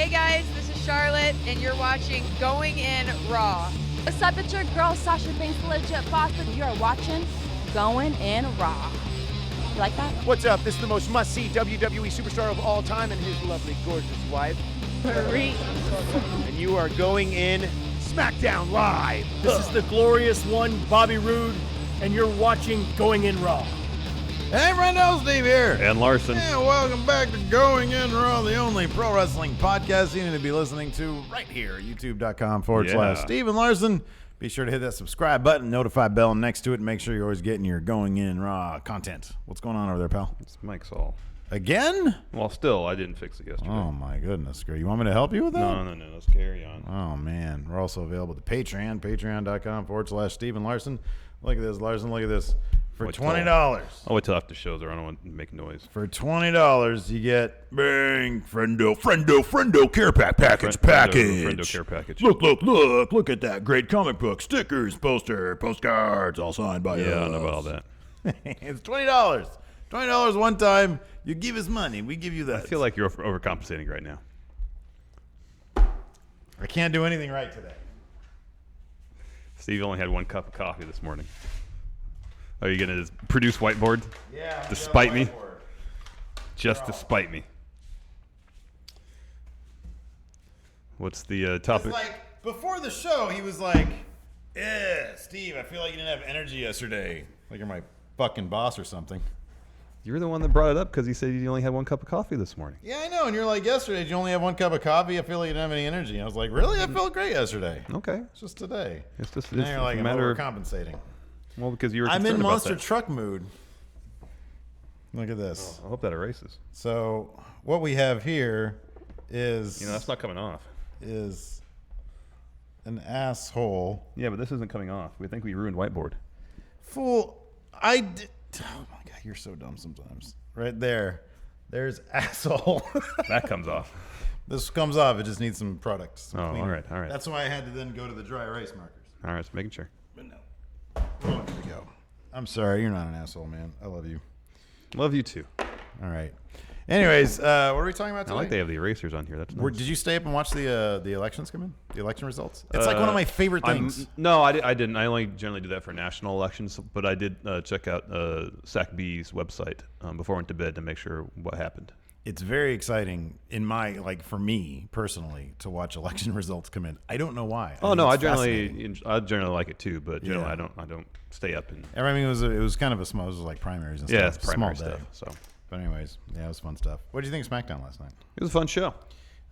Hey guys, this is Charlotte, and you're watching Going In Raw. What's up, it's your girl Sasha Banks, legit boss, and you're watching Going In Raw. You like that? What's up? This is the most must-see WWE superstar of all time and his lovely, gorgeous wife. Marie. And you are going in Smackdown Live. This is the glorious one, Bobby Roode, and you're watching Going In Raw. Hey, Brendo, Steve here. And Larson. Yeah, welcome back to Going In Raw, the only pro wrestling podcast you need to be listening to right here, youtube.com/Steve and Larson. Be sure to hit that subscribe button, notify bell next to it, and make sure you're always getting your Going In Raw content. What's going on over there, pal? It's Mike's all. Again? Well, still, I didn't fix it yesterday. Oh, my goodness. You want me to help you with that? No. Let's carry on. Oh, man. We're also available to Patreon, patreon.com/Steve and Larson. Look at this, Larson. Look at this. For $20. I'll wait till after the shows or I don't want to make noise. For $20, you get Bang Friendo Care Package. Friendo Care Package. Look at that great comic book, stickers, postcards, all signed by us. Yeah, I know about all that. It's $20. $20 one time. You give us money. We give you that. I feel like you're overcompensating right now. I can't do anything right today. Steve only had one cup of coffee this morning. Are you going to produce Whiteboard? Yeah. Despite me? Just to spite me. What's the topic? It's like, before the show, he was like, Steve, I feel like you didn't have energy yesterday. Like you're my fucking boss or something. You're the one that brought it up because you said you only had one cup of coffee this morning. Yeah, I know. And you're like, yesterday, did you only have one cup of coffee? I feel like you didn't have any energy. And I was like, really? I felt great yesterday. Okay. It's just today. It's just now you're like, a I'm matter of overcompensating. Well, because you were I'm concerned in about monster that. truck mood. Look at this. I hope that erases. So what we have here is... that's not coming off. ...is an asshole. Yeah, but this isn't coming off. We think we ruined Whiteboard. Fool. Oh, my God. You're so dumb sometimes. Right there. There's asshole. That comes off. This comes off. It just needs some product. Some all cleaner. right. That's why I had to then go to the dry erase markers. All right, just making sure. But no. Oh, here we go. I'm sorry. You're not an asshole, man. I love you. Love you too. All right. Anyways, what are we talking about today? I like they have the erasers on here. That's nice. Did you stay up and watch the elections come in? The election results? It's like one of my favorite things. No, I didn't. I only generally do that for national elections, but I did check out Sac B's website before I went to bed to make sure what happened. It's very exciting for me personally to watch election results come in. I don't know why. I generally like it too, but generally I don't stay up and. I mean, it was kind of a small. It was like primaries and stuff. Yeah, it's primary small day. stuff. So. But anyways, yeah, it was fun stuff. What did you think of SmackDown last night? It was a fun show.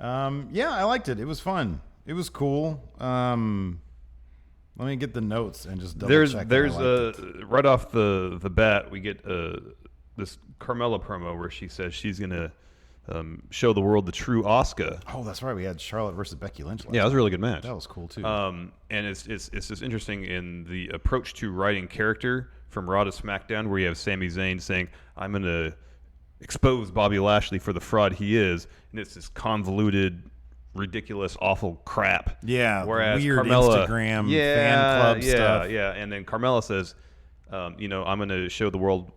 Yeah, I liked it. It was fun. It was cool. Let me get the notes and just double check. There's right off the bat we get this Carmella promo where she says she's gonna show the world the true Asuka. Oh, that's right. We had Charlotte versus Becky Lynch. Yeah, it was a really good match. That was cool too. And it's just interesting in the approach to writing character from Raw to SmackDown, where you have Sami Zayn saying, "I'm gonna expose Bobby Lashley for the fraud he is," and it's this convoluted, ridiculous, awful crap. Yeah, whereas weird Carmella, Instagram fan club stuff. Yeah, and then Carmella says, I'm going to show the world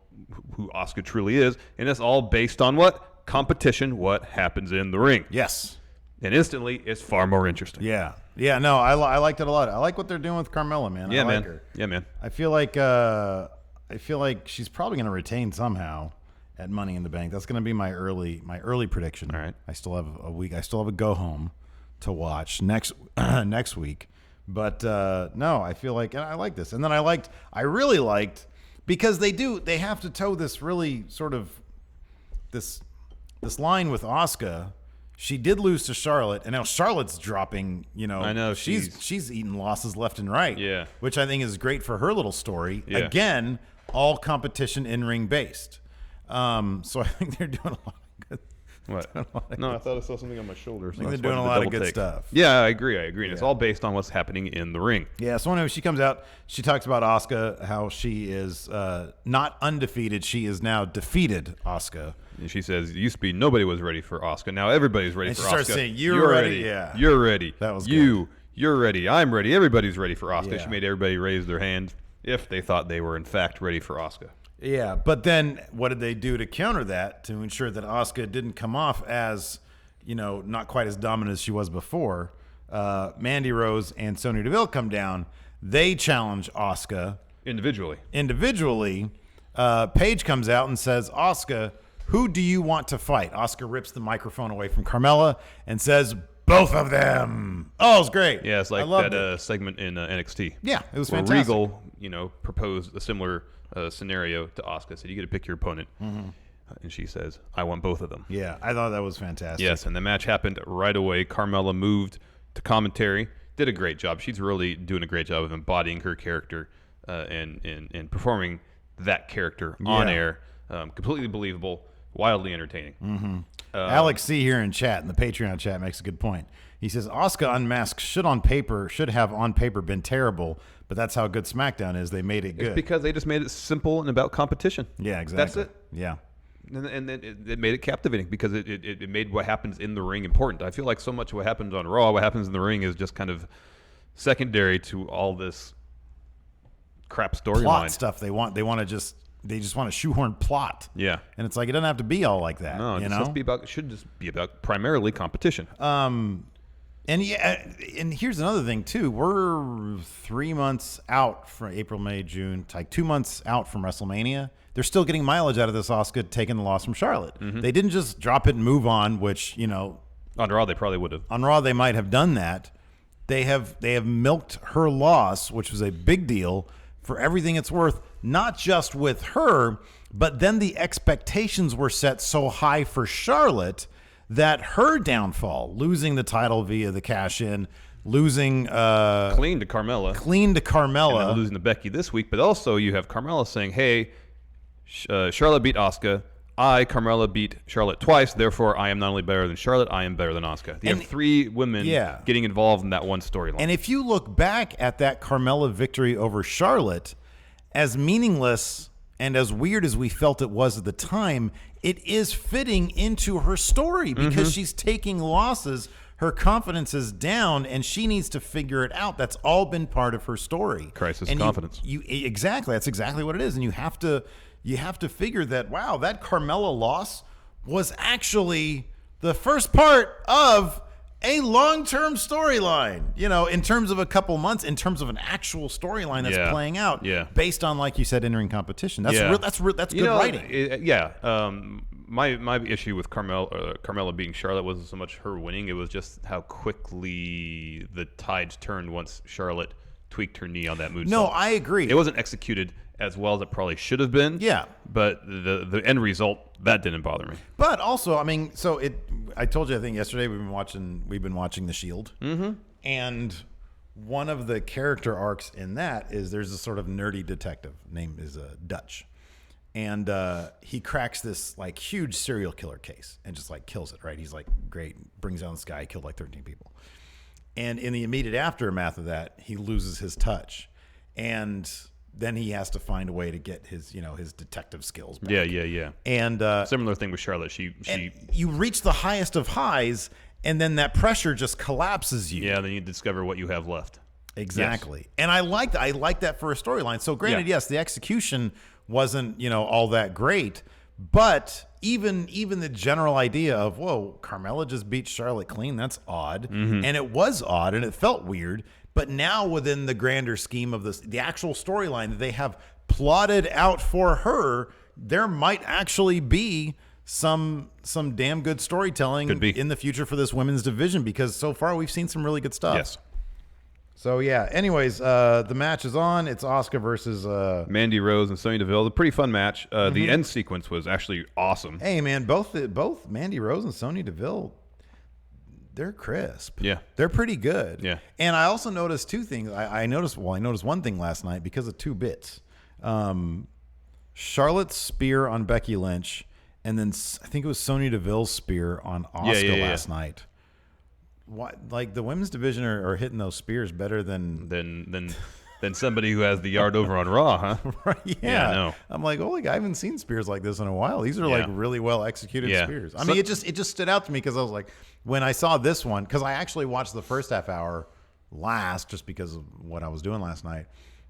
who Asuka truly is, and it's all based on what? Competition, what happens in the ring. Yes. And instantly, it's far more interesting. Yeah. Yeah, no, I liked it a lot. I like what they're doing with Carmella, man. Yeah, I man. like her. Yeah, man. I feel like she's probably going to retain somehow at Money in the Bank. That's going to be my early prediction. All right. I still have a week. I still have a go home to watch next week. But no, I feel like, and I like this. And then I really liked, because they have to toe this really sort of this line with Asuka. She did lose to Charlotte, and now Charlotte's dropping, I know, she's eating losses left and right. Yeah. Which I think is great for her little story. Yeah. Again, all competition in-ring based. So I think they're doing a lot of good. What? No, I thought I saw something on my shoulder. I think they're doing a lot of good stuff. Yeah, I agree. And it's all based on what's happening in the ring. Yeah, so anyway, she comes out. She talks about Asuka, how she is not undefeated. She is now defeated Asuka. And she says, it used to be nobody was ready for Asuka. Now everybody's ready for Asuka. And she starts saying, you're ready. Yeah. You're ready. That was good. You're ready. I'm ready. Everybody's ready for Asuka. Yeah. She made everybody raise their hand if they thought they were, in fact, ready for Asuka. Yeah, but then what did they do to counter that, to ensure that Asuka didn't come off as, not quite as dominant as she was before. Mandy Rose and Sonya Deville come down. They challenge Asuka Individually. Paige comes out and says, Asuka, who do you want to fight? Asuka rips the microphone away from Carmella and says, both of them. Oh, it's great. Yeah, it's like that segment in NXT. Yeah, it was where fantastic. Regal, proposed a similar scenario to Asuka. Said, you get to pick your opponent. Mm-hmm. And she says, I want both of them. Yeah, I thought that was fantastic. Yes, and the match happened right away. Carmella moved to commentary. Did a great job. She's really doing a great job of embodying her character and performing that character on air. Completely believable, wildly entertaining. Mm-hmm. Alex C. here in chat, in the Patreon chat, makes a good point. He says, Asuka Unmasked should have on paper been terrible, but that's how good SmackDown is. They made it good. It's because they just made it simple and about competition. Yeah, exactly. That's it. Yeah. And it made it captivating because it made what happens in the ring important. I feel like so much of what happens on Raw, what happens in the ring is just kind of secondary to all this crap storyline. Plot stuff. They just want to shoehorn plot. Yeah. And it's like, it doesn't have to be all like that. No, it should just be about primarily competition. And here's another thing too. We're 3 months out from April, May, June. It's like 2 months out from WrestleMania. They're still getting mileage out of this Asuka taking the loss from Charlotte. Mm-hmm. They didn't just drop it and move on, which, on Raw they probably would have. On Raw they might have done that. They have milked her loss, which was a big deal, for everything it's worth, not just with her, but then the expectations were set so high for Charlotte that her downfall, losing the title via the cash-in, losing clean to Carmella, and then losing to Becky this week, but also you have Carmella saying, "Hey, Charlotte beat Asuka. Carmella, beat Charlotte twice. Therefore, I am not only better than Charlotte, I am better than Asuka." You have 3 women getting involved in that one storyline. And if you look back at that Carmella victory over Charlotte, as meaningless and as weird as we felt it was at the time, it is fitting into her story because she's taking losses. Her confidence is down, and she needs to figure it out. That's all been part of her story. Crisis of confidence. Exactly. That's exactly what it is. And you have to figure that, wow, that Carmella loss was actually the first part of a long-term storyline, in terms of a couple months, in terms of an actual storyline that's playing out based on, like you said, in-ring competition. That's good writing. My issue with Carmella beating Charlotte wasn't so much her winning. It was just how quickly the tides turned once Charlotte tweaked her knee on that moonsault. No, I agree. It wasn't executed as well as it probably should have been. Yeah. But the end result, that didn't bother me. But also, I told you, I think yesterday we've been watching The Shield. Mm-hmm. And one of the character arcs in that is there's a sort of nerdy detective named Dutch. And he cracks this like huge serial killer case and just like kills it, right? He's like, great, brings down this guy, killed like 13 people. And in the immediate aftermath of that, he loses his touch. And then he has to find a way to get his detective skills back. Yeah. And similar thing with Charlotte. You reach the highest of highs, and then that pressure just collapses you. Yeah, then you discover what you have left. Exactly. Yes. And I like that for a storyline. So granted, yes, the execution wasn't, all that great, but even the general idea of, whoa, Carmella just beat Charlotte clean, that's odd. Mm-hmm. And it was odd and it felt weird. But now within the grander scheme of the actual storyline that they have plotted out for her, there might actually be some damn good storytelling in the future for this women's division, because so far we've seen some really good stuff. Yes. So yeah. Anyways, the match is on. It's Asuka versus Mandy Rose and Sonya Deville. A pretty fun match. The end sequence was actually awesome. Hey man, both Mandy Rose and Sonya Deville, they're crisp. Yeah. They're pretty good. Yeah. And I also noticed 2 things. I noticed one thing last night because of 2 bits. Charlotte's spear on Becky Lynch, and then I think it was Sonya Deville's spear on Asuka last night. What, like the women's division are hitting those spears better than somebody who has the yard over on Raw, huh? Right, yeah. I know. I'm like, holy, I haven't seen spears like this in a while. These are like really well executed spears. I mean, it just stood out to me because I was like, when I saw this one, because I actually watched the first half hour last just because of what I was doing last night.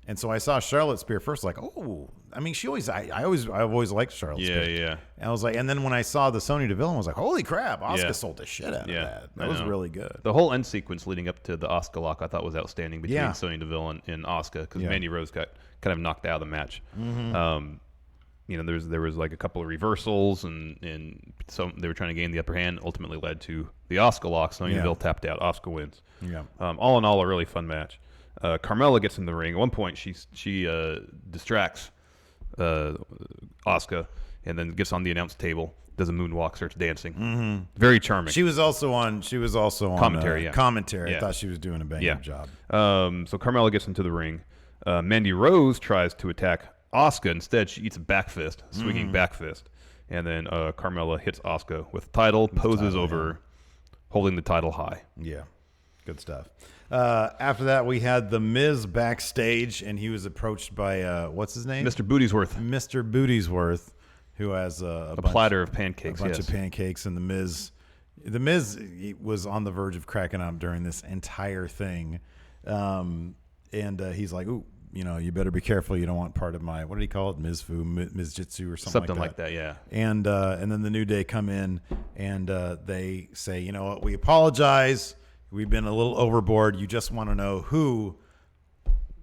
And so I saw Charlotte's spear first, like, oh, I mean, I've always liked Charlotte's pitch. Yeah. And I was like, and then when I saw the Sonya Deville, I was like, holy crap, Asuka Yeah. sold the shit out of Yeah, that. I That was know. really good. The whole end sequence leading up to the Asuka lock I thought was outstanding between Yeah. Sonya Deville and Asuka because Yeah. Mandy Rose got kind of knocked out of the match. Mm-hmm. You know, there was like a couple of reversals and so they were trying to gain the upper hand. Ultimately led to the Asuka lock. Sonya Yeah. Deville tapped out. Asuka wins. Yeah. All in all, a really fun match. Carmella gets in the ring. At one point, she distracts Asuka and then gets on the announce table, does a moonwalk, starts dancing. Very charming. She was also on Commentary, yeah. commentary. Yeah. I thought she was doing a bang up job. So Carmella gets into the ring. Mandy Rose tries to attack Asuka. Instead, she eats a back fist, swinging back fist. And then Carmella hits Asuka with the title, poses over her, holding the title high. Yeah. Good stuff. After that, we had The Miz backstage, and he was approached by, what's his name? Mr. Bootiesworth. Mr. Bootiesworth, who has a Platter of pancakes, a bunch yes. of pancakes, and The Miz he was on the verge of cracking up during this entire thing. And he's like, ooh, you know, you better be careful. You don't want part of my, what did he call it? Mizfu, Mizjitsu or something like that, yeah. And then the New Day come in and they say, you know what, we apologize. We've been a little overboard. You just want to know who,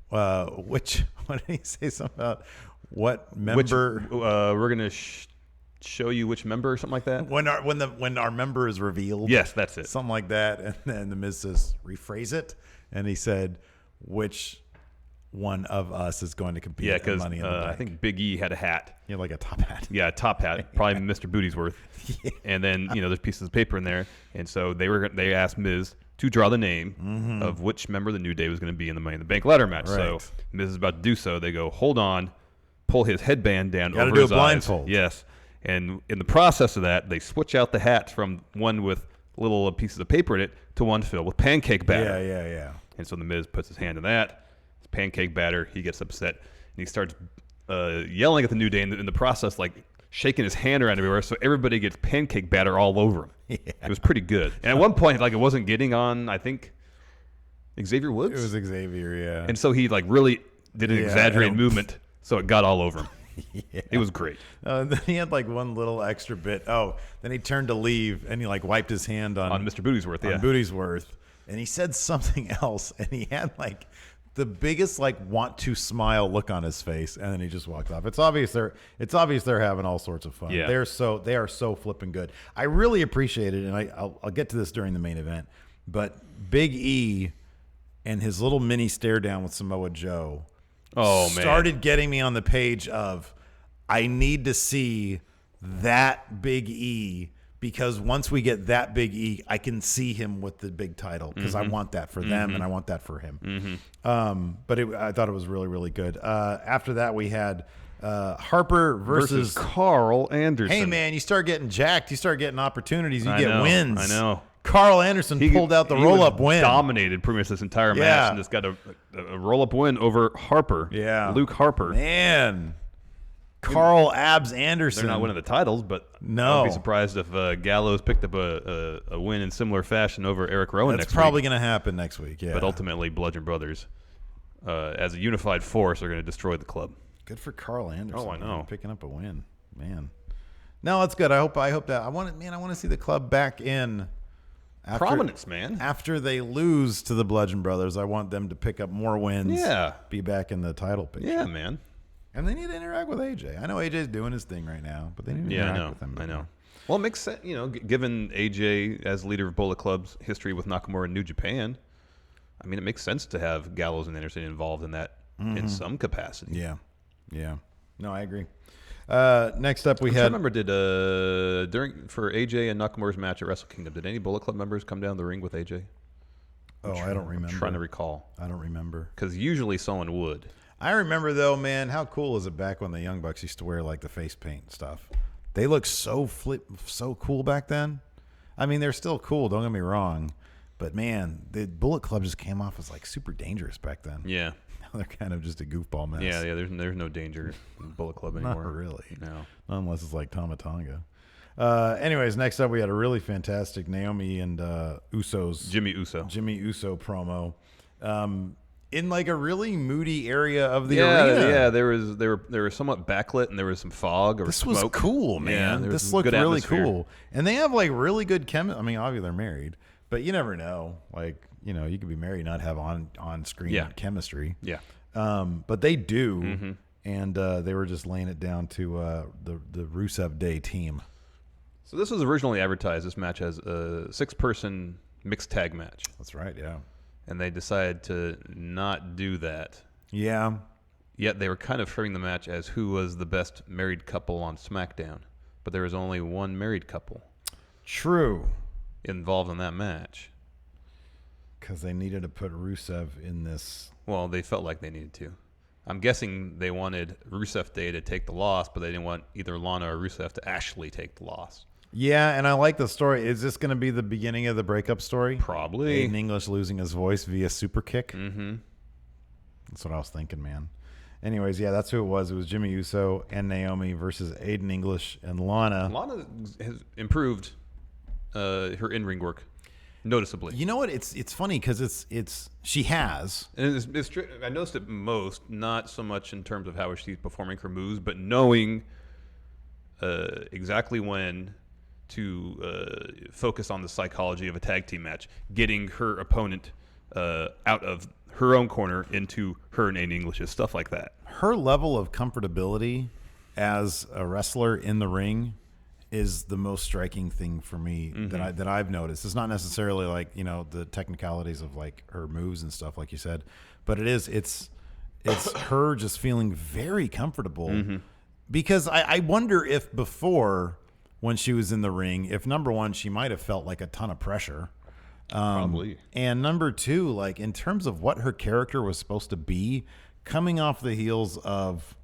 what did he say something about? What member? We're going to show you which member or something like that? When our member is revealed. Yes, that's it. Something like that. And then the Miz says, rephrase it. And he said, which one of us is going to compete Yeah, at because Money in the Bank? I think Big E had a hat. Yeah, like a top hat. Yeah, a top hat, probably Mr. Bootiesworth. Yeah. And then, you know, there's pieces of paper in there. And so they asked Miz to draw the name of which member of the New Day was going to be in the Money in the Bank ladder match. Right. So Miz is about to do so. They go, hold on, pull his headband down Gotta over do his a blindfold. eyes. Yes. And in the process of that, they switch out the hats from one with little pieces of paper in it to one filled with pancake batter. Yeah. And so the Miz puts his hand in that. It's pancake batter. He gets upset. And he starts yelling at the New Day in the process, like shaking his hand around everywhere. So everybody gets pancake batter all over him. Yeah. It was pretty good. And at one point, like, it wasn't getting on, I think, Xavier Woods. It was Xavier, yeah. And so he, like, really did an Yeah, exaggerated and- movement. So it got all over him. Yeah. It was great. And then he had like one little extra bit. Oh, then he turned to leave and he like wiped his hand on Mr. Bootiesworth, yeah. on Bootiesworth, and he said something else, and he had like the biggest like want to smile look on his face, and then he just walked off. It's obvious they're having all sorts of fun. Yeah. They are so flipping good. I really appreciate it, and I'll get to this during the main event, but Big E and his little mini stare down with Samoa Joe. Oh, man. Started getting me on the page of I need to see that Big E, because once we get that Big E, I can see him with the big title, because I want that for them and I want that for him. But I thought it was really, really good. After that, we had Harper versus Carl Anderson. Hey, man, you start getting jacked. You start getting opportunities. You I get know, wins. I know. Carl Anderson pulled out the roll-up win. Dominated pretty much this entire match Yeah. and just got a roll-up win over Harper. Yeah. Luke Harper. Man. Carl Abs Anderson. They're not winning the titles, but No. I'd be surprised if Gallows picked up a win in similar fashion over Eric Rowan That's next probably week. going to happen next week, yeah. But ultimately, Bludgeon Brothers, as a unified force, are going to destroy the club. Good for Carl Anderson. Oh, I know. Man, picking up a win, man. No, that's good. I hope that I want to see the club back in Prominence, man. After they lose to the Bludgeon Brothers, I want them to pick up more wins. Yeah. Be back in the title picture. Yeah, man. And they need to interact with AJ. I know AJ's doing his thing right now, but they need to Yeah, interact with him. I know. Well, it makes sense, you know, given AJ as leader of Bullet Club's history with Nakamura in New Japan. I mean, it makes sense to have Gallows and Anderson involved in that in some capacity. Yeah. No, I agree. Next up, I remember, for AJ and Nakamura's match at Wrestle Kingdom, did any Bullet Club members come down the ring with AJ? Oh, I don't remember. I'm trying to recall. I don't remember. Because usually someone would. I remember, though, man, how cool is it back when the Young Bucks used to wear, like, the face paint stuff? They looked so cool back then. I mean, they're still cool, don't get me wrong. But, man, the Bullet Club just came off as, like, super dangerous back then. Yeah. Now they're kind of just a goofball mess. Yeah, there's no danger in Bullet Club anymore. Not really. No. Unless it's like Tama Tonga. Anyways, next up, we had a really fantastic Naomi and Usos. Jimmy Uso. Jimmy Uso promo. in like a really moody area of the arena. Yeah, they were somewhat backlit and there was some fog or this smoke. was cool, man. Yeah, this looked good really atmosphere. cool. And they have like really good chemistry. I mean, obviously they're married, but you never know. Like, you know, you could be married and not have on screen chemistry. Yeah. But they do. And they were just laying it down to the Rusev Day team. So this was originally advertised, this match, as a 6-person mixed tag match. That's right, yeah. And they decided to not do that. Yeah. Yet they were kind of framing the match as who was the best married couple on SmackDown. But there was only one married couple. True. Involved in that match. Because they needed to put Rusev in this. Well, they felt like they needed to. I'm guessing they wanted Rusev Day to take the loss, but they didn't want either Lana or Rusev to actually take the loss. Yeah, and I like the story. Is this going to be the beginning of the breakup story? Probably. Aiden English losing his voice via super kick? Mm-hmm. That's what I was thinking, man. Anyways, yeah, that's who it was. It was Jimmy Uso and Naomi versus Aiden English and Lana. Lana has improved her in-ring work noticeably. You know what? It's funny because she has. And I noticed it most, not so much in terms of how she's performing her moves, but knowing exactly when to focus on the psychology of a tag team match, getting her opponent out of her own corner into her and Aiden English's, stuff like that. Her level of comfortability as a wrestler in the ring is the most striking thing for me that I've noticed. It's not necessarily like, you know, the technicalities of like her moves and stuff like you said, but it's her just feeling very comfortable. Because I wonder if before, when she was in the ring, if number one, she might have felt like a ton of pressure. Probably. And number two, like in terms of what her character was supposed to be, coming off the heels of,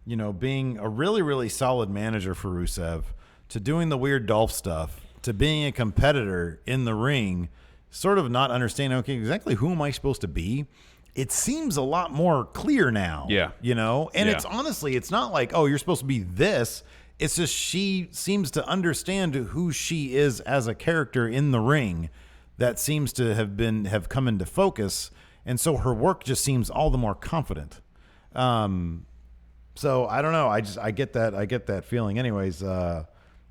you know, being a really, really solid manager for Rusev, to doing the weird Dolph stuff, to being a competitor in the ring, sort of not understanding, okay, exactly who am I supposed to be? It seems a lot more clear now. Yeah. You know? And Yeah. it's honestly, it's not like, oh, you're supposed to be this. It's just she seems to understand who she is as a character in the ring that seems to have come into focus. And so her work just seems all the more confident. So I don't know. I get that feeling. Anyways,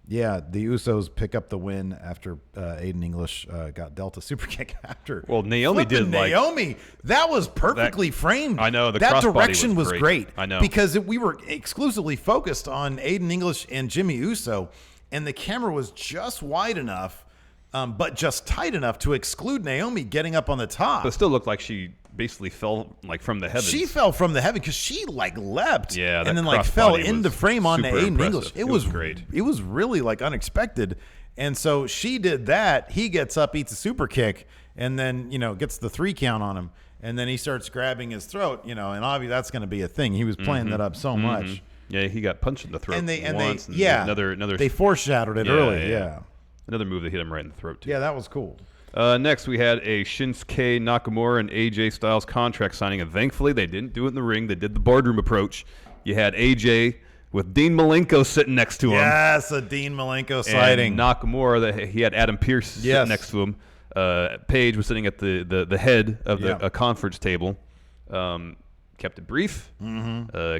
yeah, the Usos pick up the win after Aiden English got dealt a super kick after. Well, Naomi Flippin' did, like- Naomi. That was perfectly framed. I know, the that crossbody direction was was great. great. I know. Because we were exclusively focused on Aiden English and Jimmy Uso, and the camera was just wide enough, but just tight enough to exclude Naomi getting up on the top. But it still looked like she basically fell like from the heavens. She fell from the heaven because she like leapt, Yeah, that and then like crossbody fell was into frame onto super Aiden impressive. English. It was great. It was really like unexpected, and so she did that. He gets up, eats a super kick, and then gets the 3 count on him, and then he starts grabbing his throat. And obviously that's going to be a thing. He was playing that up so much, Yeah, he got punched in the throat once. Another. they foreshadowed it early. Yeah, Another move that hit him right in the throat too. yeah, that was cool. Next, we had a Shinsuke Nakamura and AJ Styles contract signing, and thankfully they didn't do it in the ring. They did the boardroom approach. You had AJ with Dean Malenko sitting next to him. Yes, a Dean Malenko sighting. And Nakamura, he had Adam Pearce sitting next to him. Paige was sitting at the head of the conference table. Kept it brief.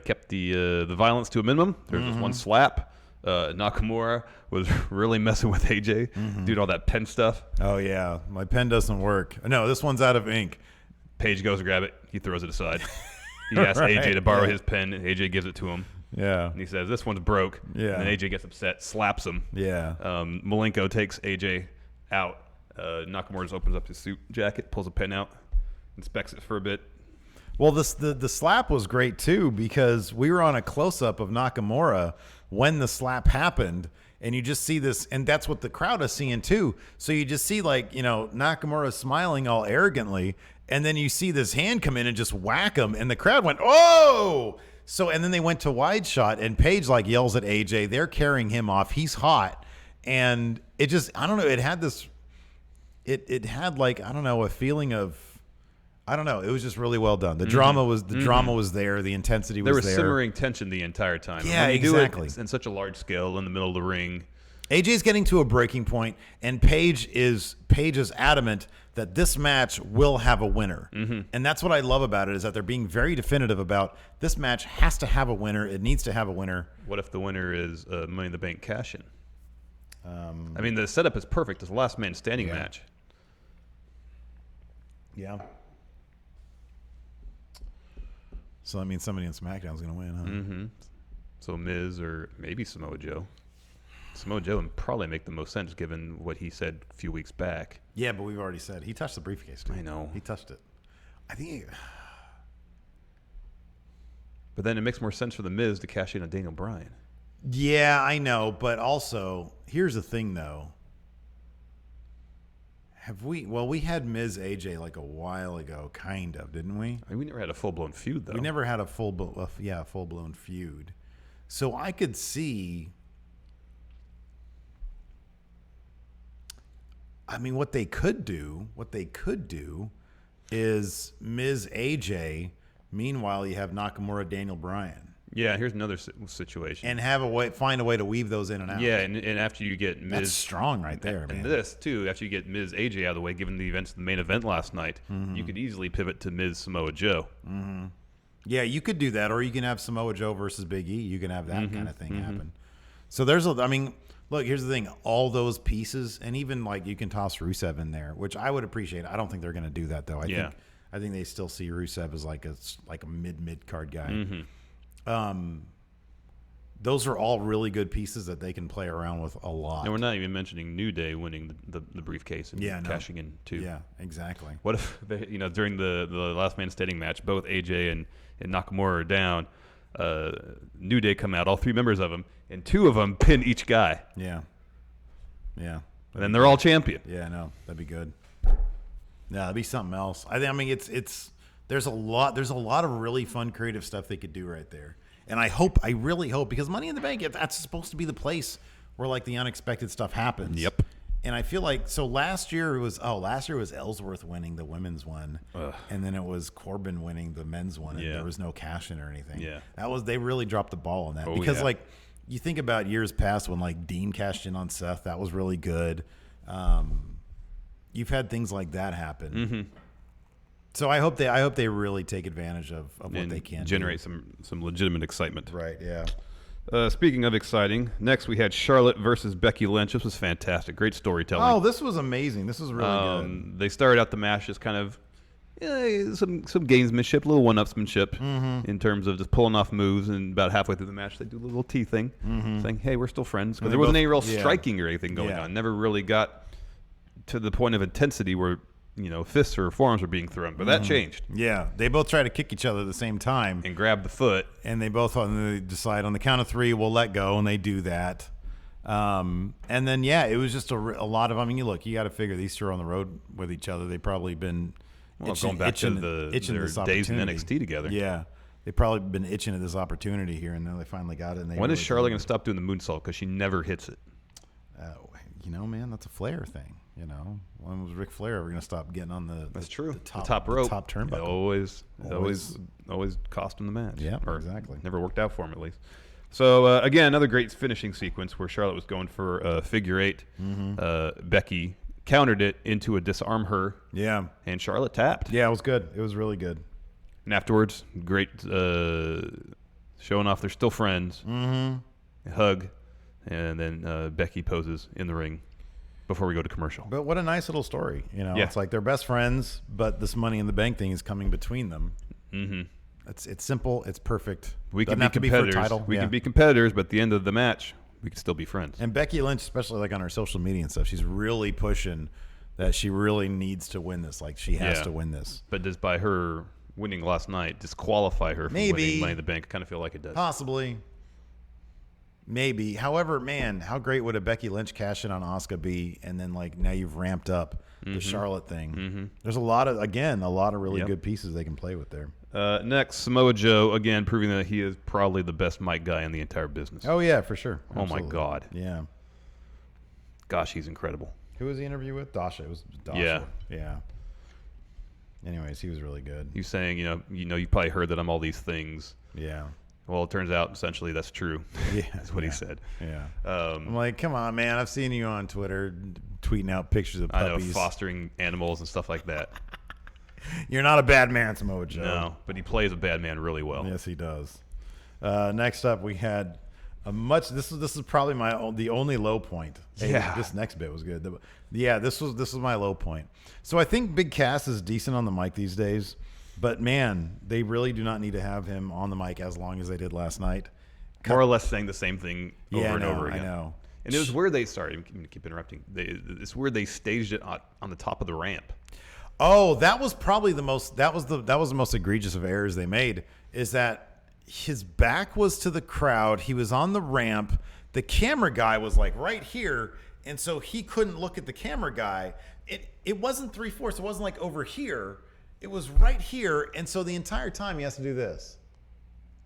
Kept the violence to a minimum. There was just one slap. Nakamura was really messing with AJ, doing all that pen stuff. Oh, yeah. My pen doesn't work. No, this one's out of ink. Paige goes to grab it. He throws it aside. He asks AJ to borrow his pen, and AJ gives it to him. Yeah. And he says, this one's broke. Yeah. And then AJ gets upset, slaps him. Yeah. Malenko takes AJ out. Nakamura just opens up his suit jacket, pulls a pen out, inspects it for a bit. Well, the slap was great, too, because we were on a close-up of Nakamura when the slap happened, and you just see this, and that's what the crowd is seeing, too. So you just see, Nakamura smiling all arrogantly, and then you see this hand come in and just whack him, and the crowd went, oh! So, and then they went to wide shot, and Paige, yells at AJ. They're carrying him off. He's hot. And it just, I don't know, it had this, it had, a feeling of, I don't know. It was just really well done. The drama was there. The intensity was there. There was simmering tension the entire time. Yeah, when you exactly. do it in such a large scale in the middle of the ring, AJ's getting to a breaking point, and Paige is adamant that this match will have a winner. And that's what I love about it, is that they're being very definitive about this match has to have a winner. It needs to have a winner. What if the winner is Money in the Bank cash-in? I mean, the setup is perfect. It's a last man standing match. Yeah. So that means somebody in SmackDown is going to win, huh? So Miz or maybe Samoa Joe. Samoa Joe would probably make the most sense given what he said a few weeks back. Yeah, but we've already said he touched the briefcase. Too. I know. He touched it. I think. But then it makes more sense for the Miz to cash in on Daniel Bryan. Yeah, I know, but also here's the thing, though. We had Miz AJ like a while ago, kind of, didn't we? I mean, we never had a full blown feud though. We never had a full blown feud. So I could see. I mean, what they could do is Miz AJ. Meanwhile, you have Nakamura, Daniel Bryan. Yeah, here's another situation. And find a way to weave those in and out. Yeah, and after you get Miz, that's strong right there, and man. this too, after you get Miz AJ out of the way, given the events of the main event last night, you could easily pivot to Miz Samoa Joe. Yeah, you could do that, or you can have Samoa Joe versus Big E. You can have that kind of thing happen. So look, here's the thing. All those pieces, and even like you can toss Rusev in there, which I would appreciate. I don't think they're going to do that though. I think they still see Rusev as like a mid card guy. Those are all really good pieces that they can play around with a lot. And we're not even mentioning New Day winning the briefcase and cashing in too. Yeah, exactly. What if during the last man standing match, both AJ and Nakamura are down. New Day come out, all three members of them, and two of them pin each guy. Yeah. And then they're all champion. Yeah, no, that'd be good. No, that'd be something else. I mean, it's there's a lot of really fun creative stuff they could do right there. And I really hope, because Money in the Bank, that's supposed to be the place where like the unexpected stuff happens. Yep. And I feel like last year it was Ellsworth winning the women's one, and then it was Corbin winning the men's one, and there was no cash in or anything. Yeah. They really dropped the ball on that, because like you think about years past when like Dean cashed in on Seth, that was really good. You've had things like that happen. So I hope they really take advantage of what they can generate some legitimate excitement. Right. Yeah. Speaking of exciting, next we had Charlotte versus Becky Lynch. This was fantastic. Great storytelling. Oh, this was amazing. This was really good. They started out the match as kind of some gamesmanship, a little one-upsmanship in terms of just pulling off moves, and about halfway through the match they do a little tea thing, saying, hey, we're still friends. Because there wasn't any real striking or anything going on. Never really got to the point of intensity where fists or forearms were being thrown, but that changed. Yeah, they both try to kick each other at the same time and grab the foot, and they both decide on the count of three we'll let go, and they do that. And then it was just a lot of. I mean, you got to figure these two are on the road with each other. They've probably been going back to their days in NXT together. Yeah, they've probably been itching at this opportunity here, and then they finally got it. And when is Charlotte going to stop doing the moonsault? Because she never hits it. Man, that's a Flair thing. When was Ric Flair ever going to stop getting on the top rope, top turnbuckle? It always cost him the match. Yeah, exactly. Never worked out for him, at least. So again, another great finishing sequence where Charlotte was going for a figure eight. Becky countered it into a disarm her. Yeah, and Charlotte tapped. Yeah, it was good. It was really good. And afterwards, great showing off they're still friends. A hug, and then Becky poses in the ring before we go to commercial. But what a nice little story. It's like they're best friends, but this Money in the Bank thing is coming between them. It's simple. It's perfect. We can be competitors. We can be competitors, but at the end of the match, we can still be friends. And Becky Lynch, especially like on her social media and stuff, she's really pushing that she really needs to win this. Like she has to win this. But does by her winning last night disqualify her from winning Money in the Bank? I kind of feel like it does. Possibly. Maybe. However, man, how great would a Becky Lynch cash in on Asuka be? And then like now you've ramped up the Charlotte thing. There's a lot of really good pieces they can play with there. Next, Samoa Joe, again, proving that he is probably the best mic guy in the entire business. Oh, yeah, for sure. Absolutely. Oh, my God. Yeah. Gosh, he's incredible. Who was the interview with? Dasha. It was Dasha. Yeah. Yeah. Anyways, he was really good. He was saying, you probably heard that I'm all these things. Yeah. Well, it turns out essentially that's true. Yeah, that's what he said. Yeah. I'm like, come on, man. I've seen you on Twitter tweeting out pictures of puppies. I know, fostering animals and stuff like that. You're not a bad man, Samoa Joe. No, but he plays a bad man really well. Yes, he does. Next up, we had a much. This is probably the only low point. Hey, Yeah. This next bit was good. This was my low point. So I think Big Cass is decent on the mic these days, but man, they really do not need to have him on the mic as long as they did last night. More or less saying the same thing over and over again. I know. And it was where they started. I'm going to keep interrupting. It's where they staged it on the top of the ramp. Oh, that was probably the most. That was the most egregious of errors they made. Is that his back was to the crowd. He was on the ramp. The camera guy was like right here, and so he couldn't look at the camera guy. It wasn't 3/4. It wasn't like over here. It was right here, and so the entire time he has to do this.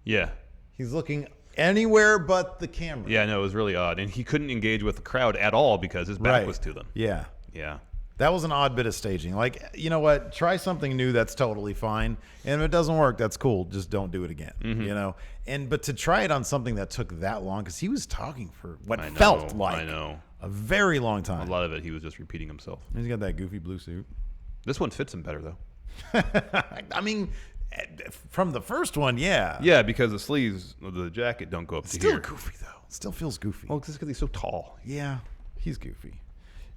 Yeah. He's looking anywhere but the camera. Yeah, no, it was really odd. And he couldn't engage with the crowd at all because his back Right. was to them. Yeah. Yeah. That was an odd bit of staging. Like, you know what? Try something new. That's totally fine. And if it doesn't work, that's cool. Just don't do it again. You know. But to try it on something that took that long, because he was talking for what felt like a very long time. A lot of it, he was just repeating himself. He's got that goofy blue suit. This one fits him better, though. I mean, from the first one, yeah. Yeah, because the sleeves of the jacket don't go up to Still here. goofy though. Still feels goofy. Well, just because he's so tall. Yeah, he's goofy.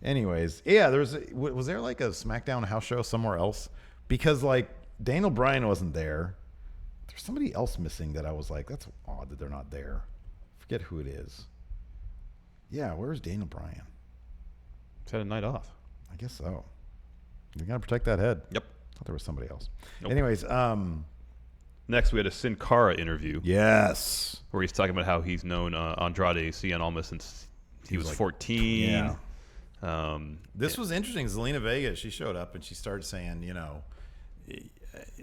Anyways, yeah, was there like a SmackDown house show somewhere else? Because like Daniel Bryan wasn't there. There's somebody else missing that I was like, that's odd that they're not there. Forget who it is. Yeah, where's Daniel Bryan? He's had a night off. I guess so. You gotta protect that head. Yep. I thought there was somebody else. Nope. Anyways, Next, we had a Sin Cara interview. yes. Where he's talking about how he's known Andrade Cien Almas since he was like 14. Yeah. This Yeah. was interesting. Zelina Vega, she showed up and she started saying, you know,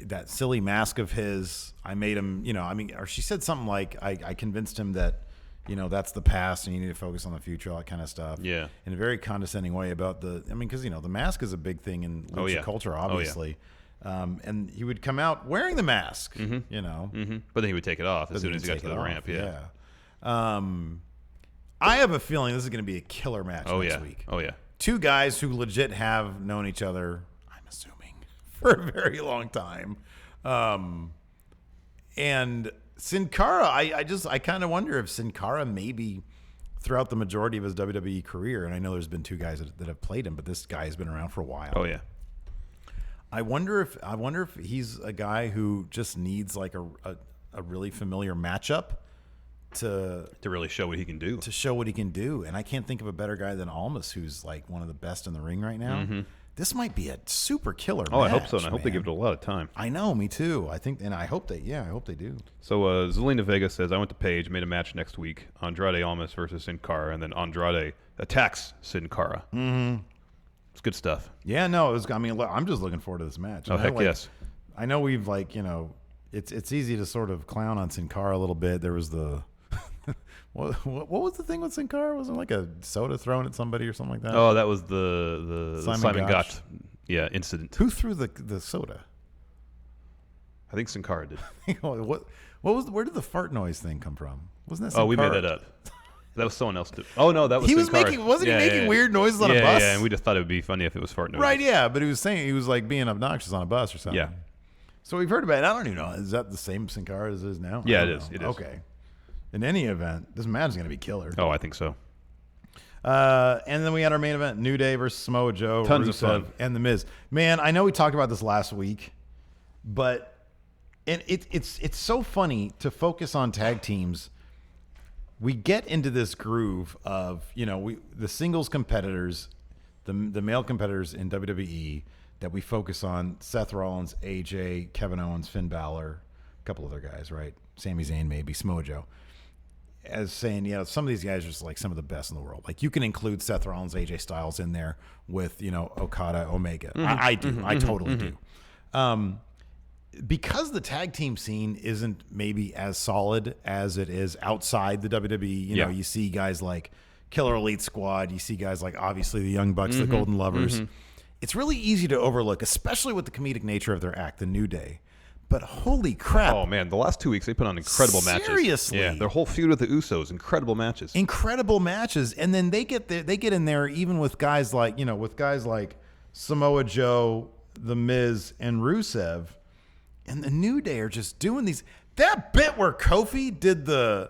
that silly mask of his, I made him, you know, I mean, or she said something like, I convinced him that, you know, that's the past and you need to focus on the future, all that kind of stuff. Yeah. In a very condescending way about because, you know, the mask is a big thing in lucha culture, obviously. And he would come out wearing the mask, you know. But then he would take it off as soon as he got to the ramp. Yeah. I have a feeling this is going to be a killer match next week. Oh, yeah. Two guys who legit have known each other, I'm assuming, for a very long time. And Sin Cara, I kind of wonder if Sin Cara maybe throughout the majority of his WWE career, and I know there's been two guys that have played him, but this guy has been around for a while. Oh, yeah. I wonder if he's a guy who just needs like a really familiar matchup to really show what he can do. To show what he can do. And I can't think of a better guy than Almas, who's like one of the best in the ring right now. This might be a super killer match. I hope so, and I hope they give it a lot of time. I know, me too. I think, and I hope they do. So Zelina Vega says, I went to Page, made a match next week, Andrade Almas versus Sin Cara, and then Andrade attacks Sin Cara. It's good stuff. Yeah, no, I'm just looking forward to this match. Oh, heck yes. I know we've it's easy to sort of clown on Sin Cara a little bit. There was the what was the thing with Sin Cara? Wasn't it like a soda thrown at somebody or something like that? Oh, that was the Simon Gotch incident. Who threw the soda? I think Sin Cara did. Where did the fart noise thing come from? Wasn't that Sin Cara? Oh, we made that up. That was someone else. Oh no, that was. He was Sin Cara. making he making weird noises on a bus? Yeah, and we just thought it would be funny if it was fart noises. Right, yeah, but he was like being obnoxious on a bus or something. Yeah. So we've heard about it. I don't even know. Is that the same Sin Cara as it is now? Yeah, it is. It is. Okay. In any event, this match is going to be killer. Oh, I think so. And then we had our main event: New Day versus Samoa Joe, Tons of fun, and The Miz. Man, I know we talked about this last week, but it's so funny to focus on tag teams. We get into this groove of the singles competitors, the male competitors in WWE that we focus on: Seth Rollins, AJ, Kevin Owens, Finn Balor, a couple other guys, right? Sami Zayn, maybe Samoa Joe. As saying, some of these guys are just like some of the best in the world. Like you can include Seth Rollins, AJ Styles in there with Okada, Omega. I do. I totally do. Because the tag team scene isn't maybe as solid as it is outside the WWE. You see guys like Killer Elite Squad. You see guys like obviously the Young Bucks, the Golden Lovers. It's really easy to overlook, especially with the comedic nature of their act, the New Day. But holy crap. Oh, man. The last 2 weeks, they put on incredible matches. Seriously. Yeah, their whole feud with the Usos, incredible matches. Incredible matches. And then they get in there even with guys like, Samoa Joe, The Miz, and Rusev. And the New Day are just doing these. That bit where Kofi did the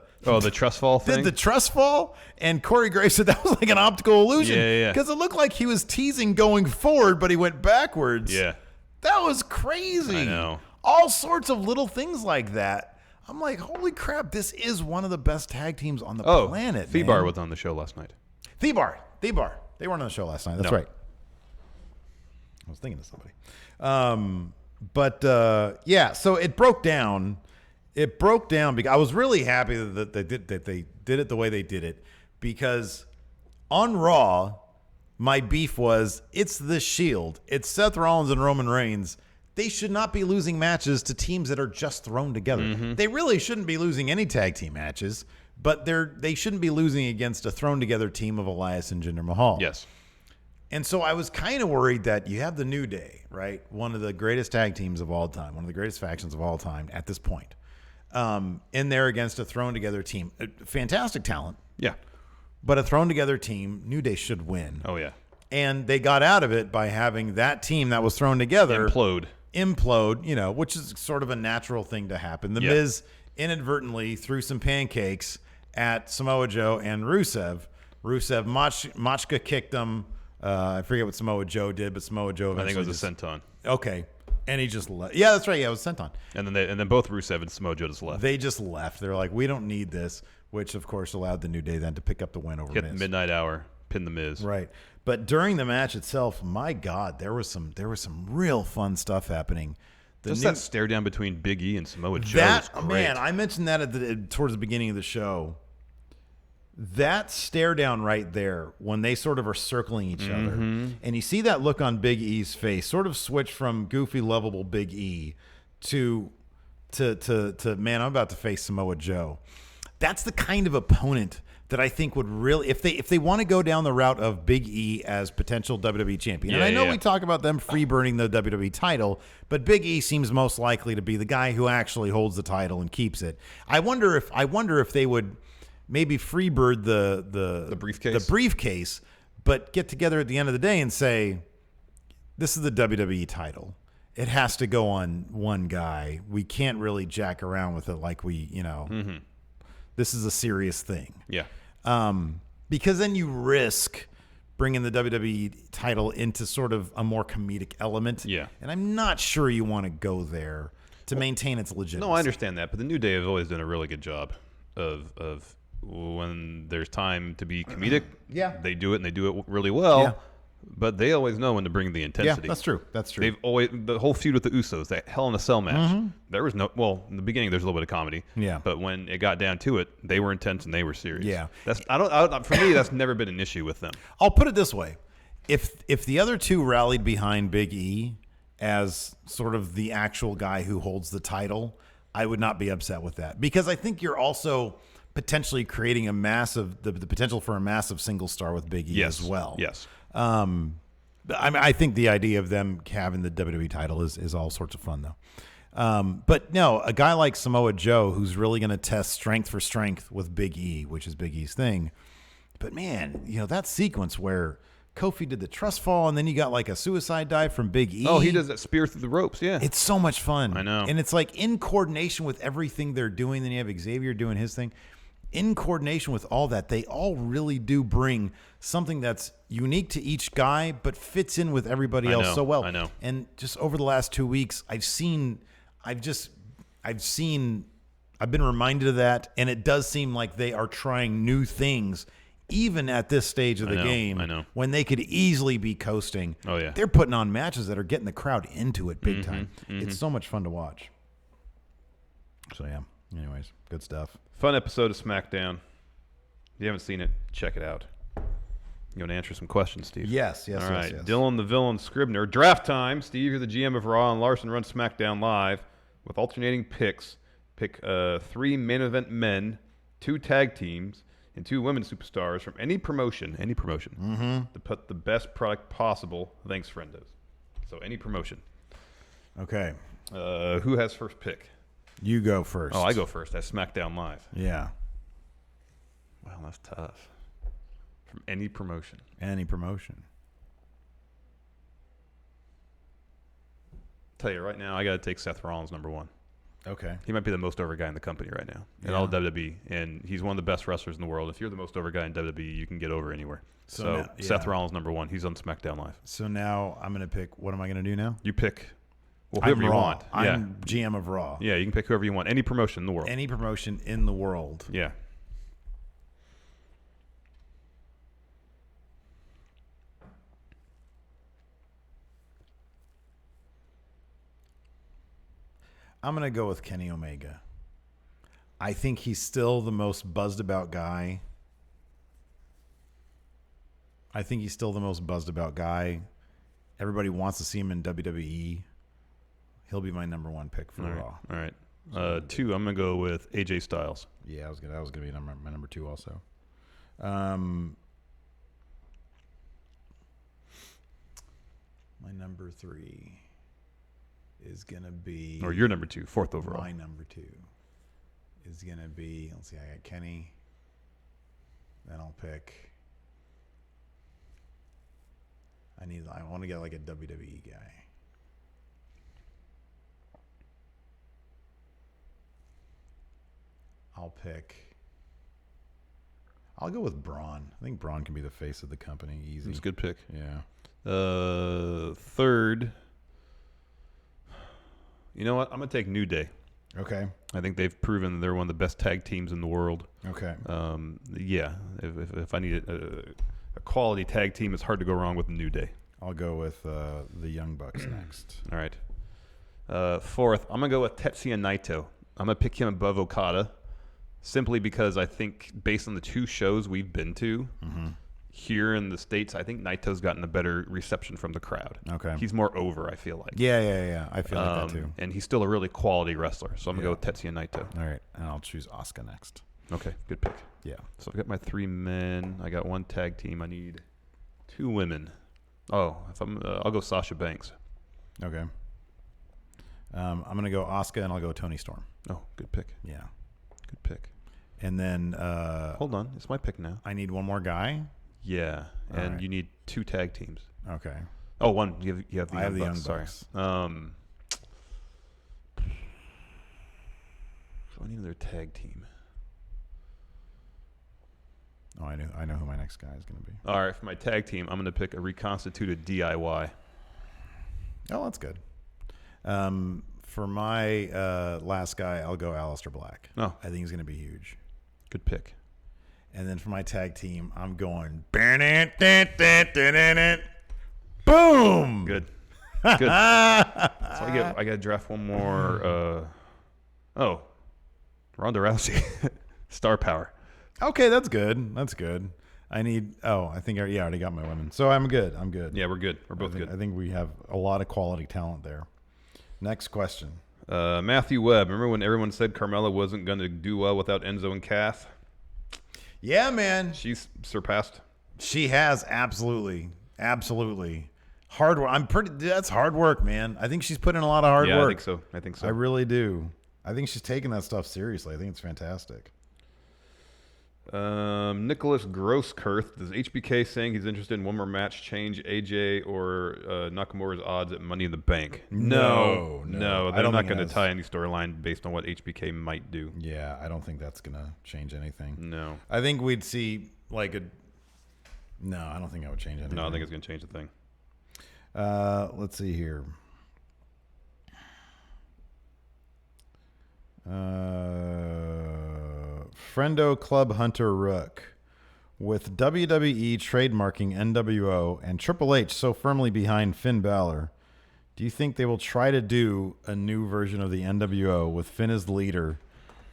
trust fall thing? Did the trust fall? And Corey Graves said that was like an optical illusion. Yeah. Because it looked like he was teasing going forward, but he went backwards. Yeah. That was crazy. I know. All sorts of little things like that. I'm like, holy crap, this is one of the best tag teams on the planet. Thebar was on the show last night. Thebar. They weren't on the show last night. That's right. I was thinking of somebody. So it broke down. It broke down because I was really happy that they did it the way they did it, because on Raw, my beef was it's the Shield. It's Seth Rollins and Roman Reigns. They should not be losing matches to teams that are just thrown together. Mm-hmm. They really shouldn't be losing any tag team matches, but they shouldn't be losing against a thrown together team of Elias and Jinder Mahal. Yes. And so I was kind of worried that you have the New Day, right? One of the greatest tag teams of all time, one of the greatest factions of all time at this point, in there against a thrown together team. Fantastic talent. Yeah. But a thrown together team, New Day should win. Oh, yeah. And they got out of it by having that team that was thrown together implode, which is sort of a natural thing to happen. The Miz inadvertently threw some pancakes at Samoa Joe and Rusev. Machka kicked him. I forget what Samoa Joe did, but Samoa Joe eventually I think it was a senton. Okay. And he just left. Yeah, that's right. Yeah, it was senton. And then both Rusev and Samoa Joe just left. They just left. They're like, we don't need this, which of course allowed the New Day then to pick up the win over Miz. Get the midnight hour, pin the Miz. Right. But during the match itself, my God, there was some real fun stuff happening. That stare down between Big E and Samoa Joe was great. Man, I mentioned that towards the beginning of the show. That stare down right there when they sort of are circling each other, and you see that look on Big E's face, sort of switch from goofy, lovable Big E to man, I'm about to face Samoa Joe. That's the kind of opponent that I think would really, if they want to go down the route of Big E as potential WWE champion. And I know we talk about them free burning the WWE title, but Big E seems most likely to be the guy who actually holds the title and keeps it. I wonder if they would maybe freebird the briefcase, but get together at the end of the day and say, this is the WWE title. It has to go on one guy. We can't really jack around with it like this is a serious thing. Yeah. Because then you risk bringing the WWE title into sort of a more comedic element. Yeah. And I'm not sure you want to go there to maintain its legitimacy. No, I understand that, but the New Day have always done a really good job of when there's time to be comedic, they do it, and they do it really well. Yeah. But they always know when to bring the intensity. Yeah, that's true. That's true. They've always, the whole feud with the Usos, that Hell in a Cell match. There was in the beginning there's a little bit of comedy. Yeah. But when it got down to it, they were intense and they were serious. Yeah. For me, that's never been an issue with them. I'll put it this way: if the other two rallied behind Big E as sort of the actual guy who holds the title, I would not be upset with that, because I think you're also potentially creating the potential for a massive single star with Big E as well. Yes. I think the idea of them having the WWE title is all sorts of fun, though. But no, a guy like Samoa Joe, who's really going to test strength for strength with Big E, which is Big E's thing. But man, that sequence where Kofi did the trust fall, and then you got like a suicide dive from Big E. Oh, he does that spear through the ropes, yeah. It's so much fun. I know. And it's like in coordination with everything they're doing. Then you have Xavier doing his thing. In coordination with all that, they all really do bring something that's unique to each guy, but fits in with everybody else so well. I know. And just over the last 2 weeks, I've been reminded of that, and it does seem like they are trying new things, even at this stage of the game. I know. When they could easily be coasting. Oh yeah. They're putting on matches that are getting the crowd into it big time. It's so much fun to watch. So yeah. Anyways, good stuff. Fun episode of Smackdown. If you haven't seen it, check it out. You want to answer some questions, Steve? Yes. All right. Yes. Dylan the Villain Scribner. Draft time. Steve, you're the GM of Raw, and Larson runs SmackDown live with alternating picks. Pick 3 main event men, 2 tag teams, and 2 women superstars from any promotion, to put the best product possible. Thanks, friendos. So any promotion. Okay. Who has first pick? You go first. Oh, I go first. That's SmackDown Live. Yeah. Wow, that's tough. From any promotion. Any promotion. Tell you right now, I got to take Seth Rollins number 1. Okay. He might be the most over guy in the company right now in all WWE, and he's one of the best wrestlers in the world. If you're the most over guy in WWE, you can get over anywhere. So now, Seth Rollins number 1. He's on SmackDown Live. So now I'm going to pick. What am I going to do now? You pick whoever you want. I'm GM of Raw. Yeah, you can pick whoever you want. Any promotion in the world. Any promotion in the world. Yeah. I'm going to go with Kenny Omega. I think he's still the most buzzed about guy. Everybody wants to see him in WWE. He'll be my number 1 pick for Raw. All right. 2, I'm going to go with AJ Styles. Yeah, that was going to be my number 2 also. My number 3 is going to be... Or your number 2, 4th overall. My number 2 is going to be... Let's see, I got Kenny. Then I'll pick... I want to get like a WWE guy. I'll go with Braun. I think Braun can be the face of the company. Easy. It's a good pick. Yeah. 3rd... You know what? I'm going to take New Day. Okay. I think they've proven they're one of the best tag teams in the world. Okay. Yeah. If I need a quality tag team, it's hard to go wrong with New Day. I'll go with the Young Bucks next. All right. 4th, I'm going to go with Tetsuya Naito. I'm going to pick him above Okada simply because I think based on the 2 shows we've been to here in the States, I think Naito's gotten a better reception from the crowd. Okay. He's more over, I feel like. Yeah. I feel like that too. And he's still a really quality wrestler. So I'm going to go with Tetsuya Naito. All right. And I'll choose Asuka next. Okay. Good pick. Yeah. So I've got my 3 men. I got 1 tag team. I need 2 women. Oh, I'll go Sasha Banks. Okay. I'm going to go Asuka and I'll go Toni Storm. Oh, good pick. Yeah. Good pick. And then... Hold on. It's my pick now. I need 1 more guy? Yeah. And right. you need 2 tag teams. Okay. Oh, 1. You have the I Young have the Bucks. Young Bucks. Sorry. So I need another tag team. Oh, I know who my next guy is going to be. All right. For my tag team, I'm going to pick a reconstituted DIY. Oh, that's good. For my last guy, I'll go Aleister Black. Oh. I think he's going to be huge. Good pick. And then for my tag team, I'm going... Boom! Good. Good. So I got to draft 1 more. Ronda Rousey. Star power. Okay, that's good. I think I already got my women. So I'm good. Yeah, we're good. We're both good. I think we have a lot of quality talent there. Next question. Matthew Webb. Remember when everyone said Carmella wasn't going to do well without Enzo and Cass? Yeah, man. She's surpassed. She has, absolutely. Hard work. That's hard work, man. I think she's put in a lot of hard work. I think so. I really do. I think she's taking that stuff seriously. I think it's fantastic. Nicholas Grosskirth. Does HBK saying he's interested in 1 more match change AJ or Nakamura's odds at Money in the Bank? No. They're not going to tie any storyline based on what HBK might do. Yeah, I don't think that's going to change anything. No. I think we'd see like a... No, I don't think that would change anything. No, I think it's going to change the thing. Let's see here. Friendo Club Hunter Rook. With WWE trademarking NWO and Triple H so firmly behind Finn Balor, do you think they will try to do a new version of the NWO with Finn as leader?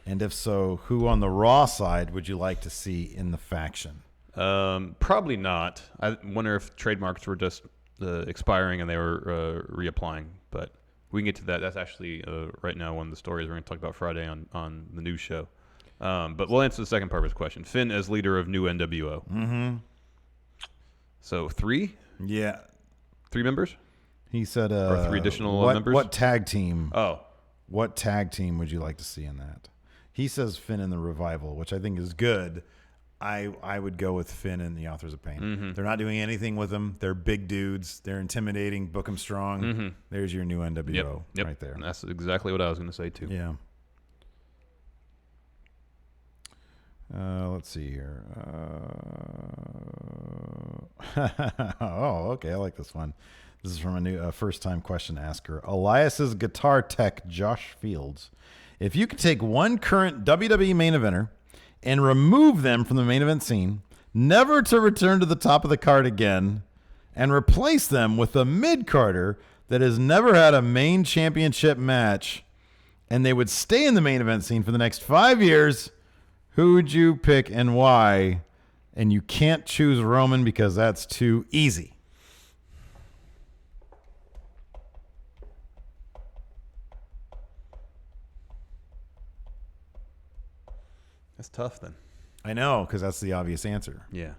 And if so, who on the Raw side would you like to see in the faction? Probably not. I wonder if trademarks were just expiring and they were reapplying. But we can get to that. That's actually right now one of the stories we're going to talk about Friday on the news show. But we'll answer the second part of his question. Finn as leader of new NWO. Mm-hmm. So 3? Yeah. 3 members? He said, or 3 additional members. What tag team? Oh, What tag team would you like to see in that? He says Finn and the Revival, which I think is good. I would go with Finn and the Authors of Pain. Mm-hmm. They're not doing anything with them. They're big dudes. They're intimidating. Book them strong. Mm-hmm. There's your new NWO right there. That's exactly what I was going to say too. Yeah. Let's see here. Oh, okay. I like this one. This is from a new first-time question asker. Elias's guitar tech, Josh Fields. If you could take one current WWE main eventer and remove them from the main event scene, never to return to the top of the card again, and replace them with a mid-carder that has never had a main championship match, and they would stay in the main event scene for the next 5 years, who would you pick and why? And you can't choose Roman because that's too easy. That's tough then. I know, because that's the obvious answer. Yeah.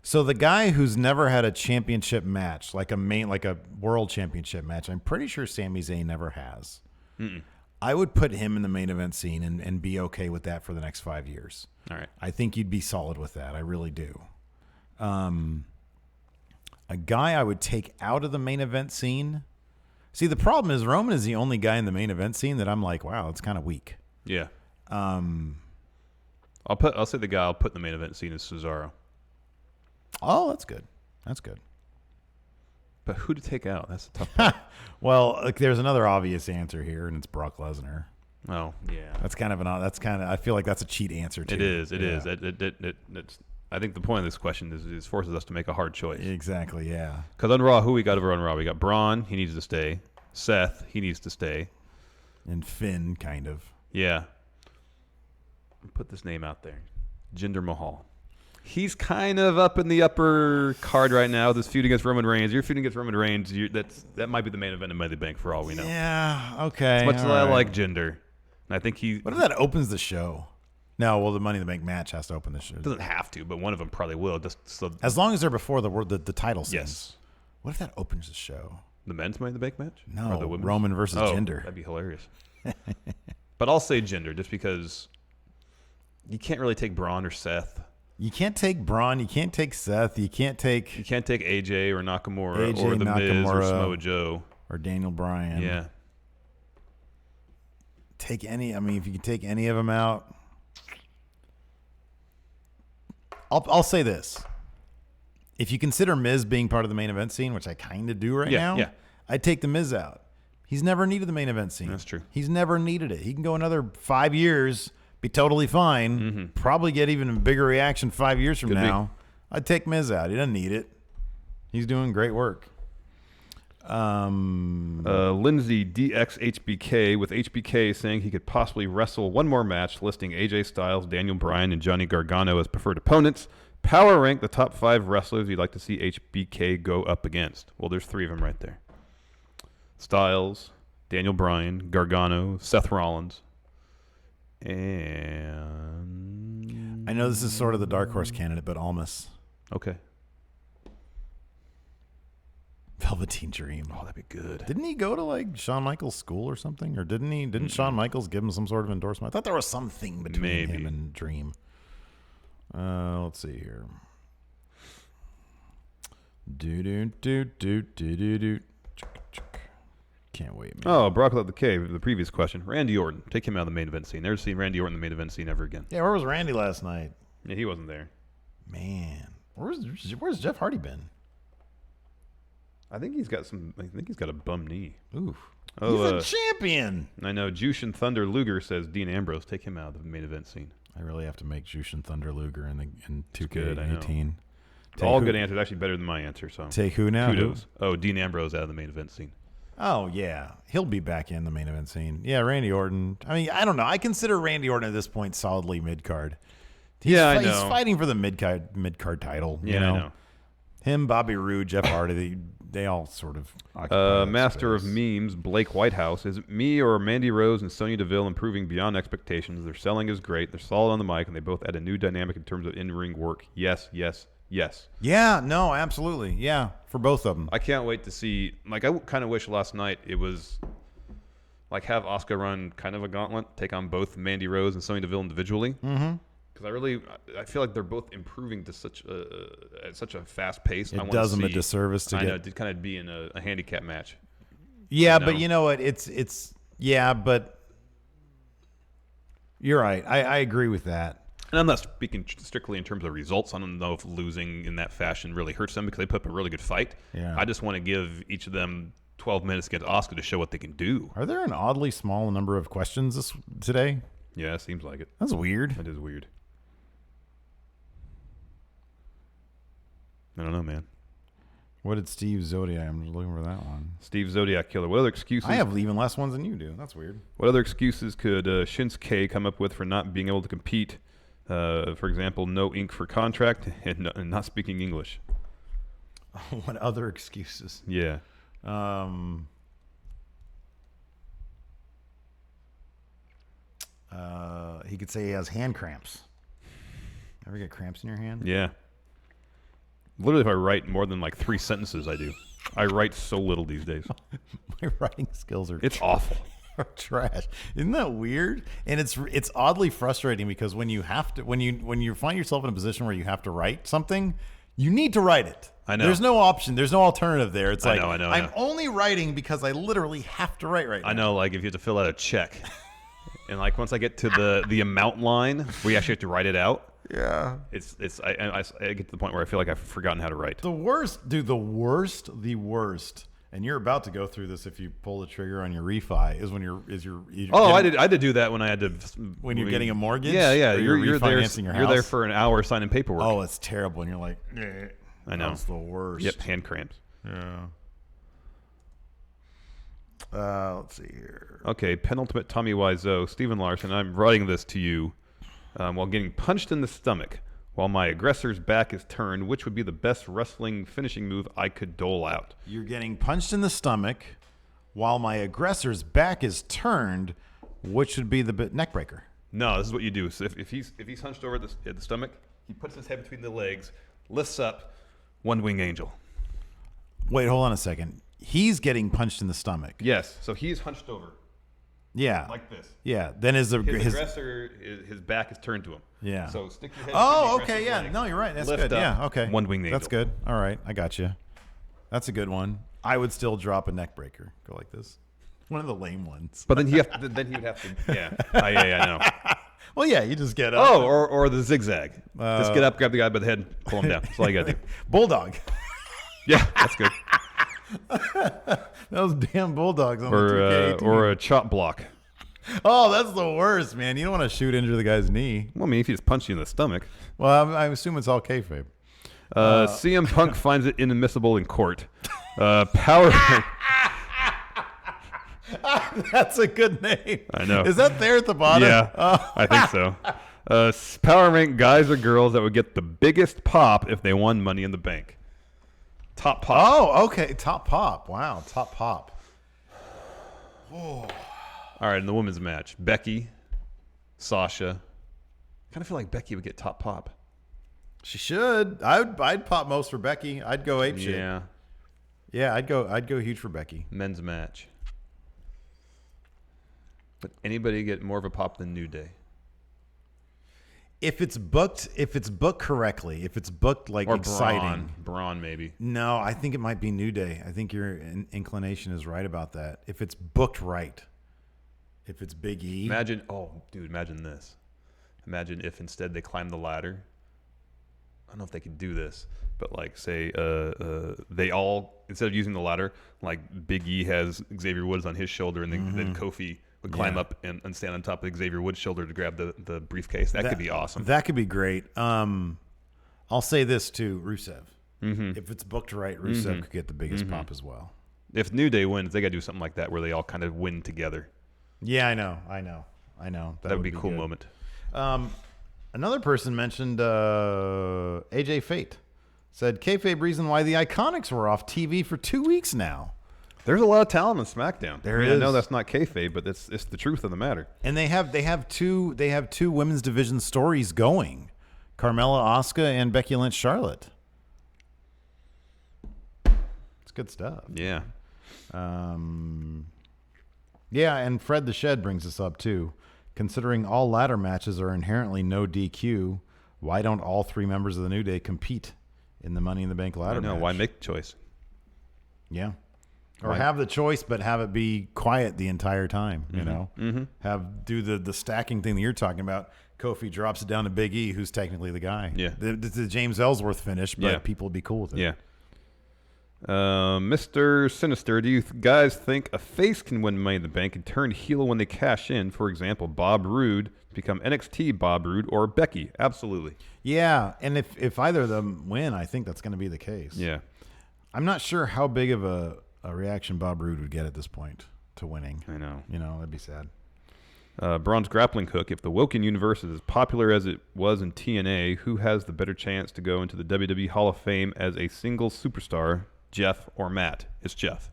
So the guy who's never had a championship match, like a world championship match, I'm pretty sure Sami Zayn never has. Mm-mm. I would put him in the main event scene and be okay with that for the next 5 years. All right. I think you'd be solid with that. I really do. A guy I would take out of the main event scene. See, the problem is Roman is the only guy in the main event scene that I'm like, wow, it's kind of weak. Yeah. I'll say the guy I'll put in the main event scene is Cesaro. Oh, that's good. That's good. But who to take out? That's a tough part. Well, there's another obvious answer here, and it's Brock Lesnar. Oh, yeah. I feel like that's a cheat answer too. It is. It's, I think the point of this question is forces us to make a hard choice. Exactly, yeah. Because on Raw, who we got over on Raw? We got Braun. He needs to stay. Seth. He needs to stay. And Finn, kind of. Yeah. Put this name out there. Jinder Mahal. He's kind of up in the upper card right now with his feud against Roman Reigns. You're feuding against Roman Reigns. That might be the main event of Money in the Bank for all we know. Yeah, okay. As much as I like Jinder. And I think What if that opens the show? No, well, the Money in the Bank match has to open the show. It doesn't have to, but one of them probably will. Just so as long as they're before the title scenes. Yes. What if that opens the show? The men's Money in the Bank match? No, or the women's? Roman versus Jinder. That'd be hilarious. But I'll say Jinder just because you can't really take Braun or Seth. You can't take Braun. You can't take Seth. You can't take AJ or Nakamura AJ, or The Miz or Nakamura, Samoa Joe. Or Daniel Bryan. Yeah. Take any. I mean, if you can take any of them out. I'll say this. If you consider Miz being part of the main event scene, which I kind of do right now, I'd take the Miz out. He's never needed the main event scene. That's true. He's never needed it. He can go another 5 years, be totally fine, probably get even a bigger reaction 5 years from now. I'd take Miz out. He doesn't need it. He's doing great work. Lindsay DXHBK with HBK saying he could possibly wrestle one more match, listing AJ Styles, Daniel Bryan, and Johnny Gargano as preferred opponents. Power rank the top 5 wrestlers you'd like to see HBK go up against. Well, there's 3 of them right there. Styles, Daniel Bryan, Gargano, Seth Rollins, and I know this is sort of the dark horse candidate, but Almas. Okay. Velveteen Dream. Oh, that'd be good. Didn't he go to like Shawn Michaels' school or something? Or didn't he? Didn't Shawn Michaels give him some sort of endorsement? I thought there was something between him and Dream. Let's see here. Can't wait, man. Oh, Brock Love the Cave, the previous question. Randy Orton. Take him out of the main event scene. Never seen Randy Orton in the main event scene ever again. Yeah, where was Randy last night? Yeah, he wasn't there. Man. Where's Jeff Hardy been? I think he's got a bum knee. Oof. Oh, he's a champion. I know. Jushin Thunder Luger says Dean Ambrose. Take him out of the main event scene. I really have to make Jushin Thunder Luger in 2K18. Take all who? good answers. Actually better than my answer. So take who now? Kudos. Oh, Dean Ambrose out of the main event scene. Oh, yeah. He'll be back in the main event scene. Yeah, Randy Orton. I mean, I don't know. I consider Randy Orton at this point solidly mid-card. I know. He's fighting for the mid-card title. Yeah, you know? I know. Him, Bobby Roode, Jeff Hardy, they all sort of occupy that Master space. of Memes, Blake Whitehouse. Is it me or Mandy Rose and Sonya Deville improving beyond expectations? Their selling is great. They're solid on the mic, and they both add a new dynamic in terms of in-ring work. Yes, yes, Yes. Yeah, no, absolutely. Yeah, for both of them. I can't wait to see. Like, I kind of wish last night it was like have Asuka run kind of a gauntlet, take on both Mandy Rose and Sonya Deville individually. Mm-hmm. Because I feel like they're both improving to at such a fast pace. It does them a disservice to know, to kind of be in a handicap match. Yeah, but you know what? Yeah, but you're right. I agree with that. And I'm not speaking strictly in terms of results. I don't know if losing in that fashion really hurts them because they put up a really good fight. Yeah. I just want to give each of them 12 minutes against Asuka to show what they can do. Are there an oddly small number of questions today? Yeah, it seems like it. That's weird. That is weird. I don't know, man. What did Steve Zodiac? I'm just looking for that one. Steve Zodiac Killer. What other excuses? I have even less ones than you do. That's weird. What other excuses could Shinsuke come up with for not being able to compete? For example, no ink for contract and not speaking English. What other excuses? Yeah. He could say he has hand cramps. Ever get cramps in your hand? Yeah. Literally, if I write more than like 3 sentences, I do. I write so little these days. My writing skills are awful. Trash. Isn't that weird? And it's oddly frustrating because when you find yourself in a position where you have to write something, you need to write it. I know. There's no option. There's no alternative there. It's like I know. I'm only writing because I literally have to write right now. I know, like if you have to fill out a check, and like once I get to the amount line where you actually have to write it out. Yeah. I get to the point where I feel like I've forgotten how to write. The worst, dude. The worst. And you're about to go through this if you pull the trigger on your refi is when you're I did do that when I had to when you're getting a mortgage. Yeah. You're there. You're there for an hour signing paperwork. Oh, it's terrible, and you're like, I know. That's the worst. Yep, hand cramps. Yeah. Let's see here. Okay, penultimate Tommy Wiseau, Stephen Larson. I'm writing this to you while getting punched in the stomach. While my aggressor's back is turned, which would be the best wrestling finishing move I could dole out? You're getting punched in the stomach while my aggressor's back is turned, which would be the neck breaker. No, this is what you do. So if he's hunched over at the stomach, he puts his head between the legs, lifts up, one wing angel. Wait, hold on a second. He's getting punched in the stomach. Yes, so he's hunched over. Yeah. Like this. Yeah. Then his aggressor, his back is turned to him. Yeah. So stick your head. Oh, okay. Yeah. Legs, no, you're right. That's good. Yeah. Okay. One winged angel. That's good. All right. I got you. That's a good one. I would still drop a neck breaker. Go like this. One of the lame ones. But then he would have to. Yeah. I know. Well, yeah. You just get up. Oh, or the zigzag. Just get up, grab the guy by the head, pull him down. That's all you gotta do. Bulldog. Yeah, that's good. Those damn bulldogs on the 2K18. Or a chop block. Oh, that's the worst, man. You don't want to shoot into the guy's knee. Well, I mean, if he just punched you in the stomach. Well, I assume it's all kayfabe. CM Punk finds it inadmissible in court. Power. That's a good name. I know. Is that there at the bottom? Yeah, I think so. Power rank guys or girls that would get the biggest pop if they won Money in the Bank. Top pop. Oh, okay. Top pop. Wow. Top pop. Oh. All right, in the women's match, Becky, Sasha. Kind of feel like Becky would get top pop. She should. I'd pop most for Becky. I'd go ape shit. Yeah. Yeah, I'd go huge for Becky. Men's match. But anybody get more of a pop than New Day? If it's booked correctly, if it's booked like or exciting. Braun maybe. No, I think it might be New Day. I think your inclination is right about that. If it's booked right. If it's Big E. Imagine this. Imagine if instead they climb the ladder. I don't know if they could do this, but like say they all, instead of using the ladder, like Big E has Xavier Woods on his shoulder, and then Kofi would climb up and stand on top of Xavier Woods' shoulder to grab the briefcase. That could be awesome. That could be great. I'll say this too, Rusev. If it's booked right, Rusev could get the biggest pop as well. If New Day wins, they got to do something like that where they all kind of win together. Yeah, I know. That would be a cool moment. Another person mentioned AJ Fate. Said, kayfabe reason why the Iconics were off TV for 2 weeks now. There's a lot of talent on SmackDown. There is. I know that's not kayfabe, but it's the truth of the matter. And they have two women's division stories going. Carmella, Asuka, and Becky Lynch, Charlotte. good stuff. Yeah. Yeah, and Fred the Shed brings us up too. Considering all ladder matches are inherently no DQ, why don't all 3 members of the New Day compete in the Money in the Bank ladder match? Why make the choice? Yeah. Or have the choice, but have it be quiet the entire time, you know? Do the stacking thing that you're talking about. Kofi drops it down to Big E, who's technically the guy. Yeah. The James Ellsworth finish, but people would be cool with it. Yeah. Mr. Sinister, do you guys think a face can win Money in the Bank and turn heel when they cash in? For example, Bob Roode become NXT Bob Roode or Becky? Absolutely. Yeah, and if either of them win, I think that's going to be the case. Yeah. I'm not sure how big of a reaction Bob Roode would get at this point to winning. I know. You know, that'd be sad. Bronze Grappling Hook, if the Woken universe is as popular as it was in TNA, who has the better chance to go into the WWE Hall of Fame as a single superstar, Jeff or Matt? It's Jeff.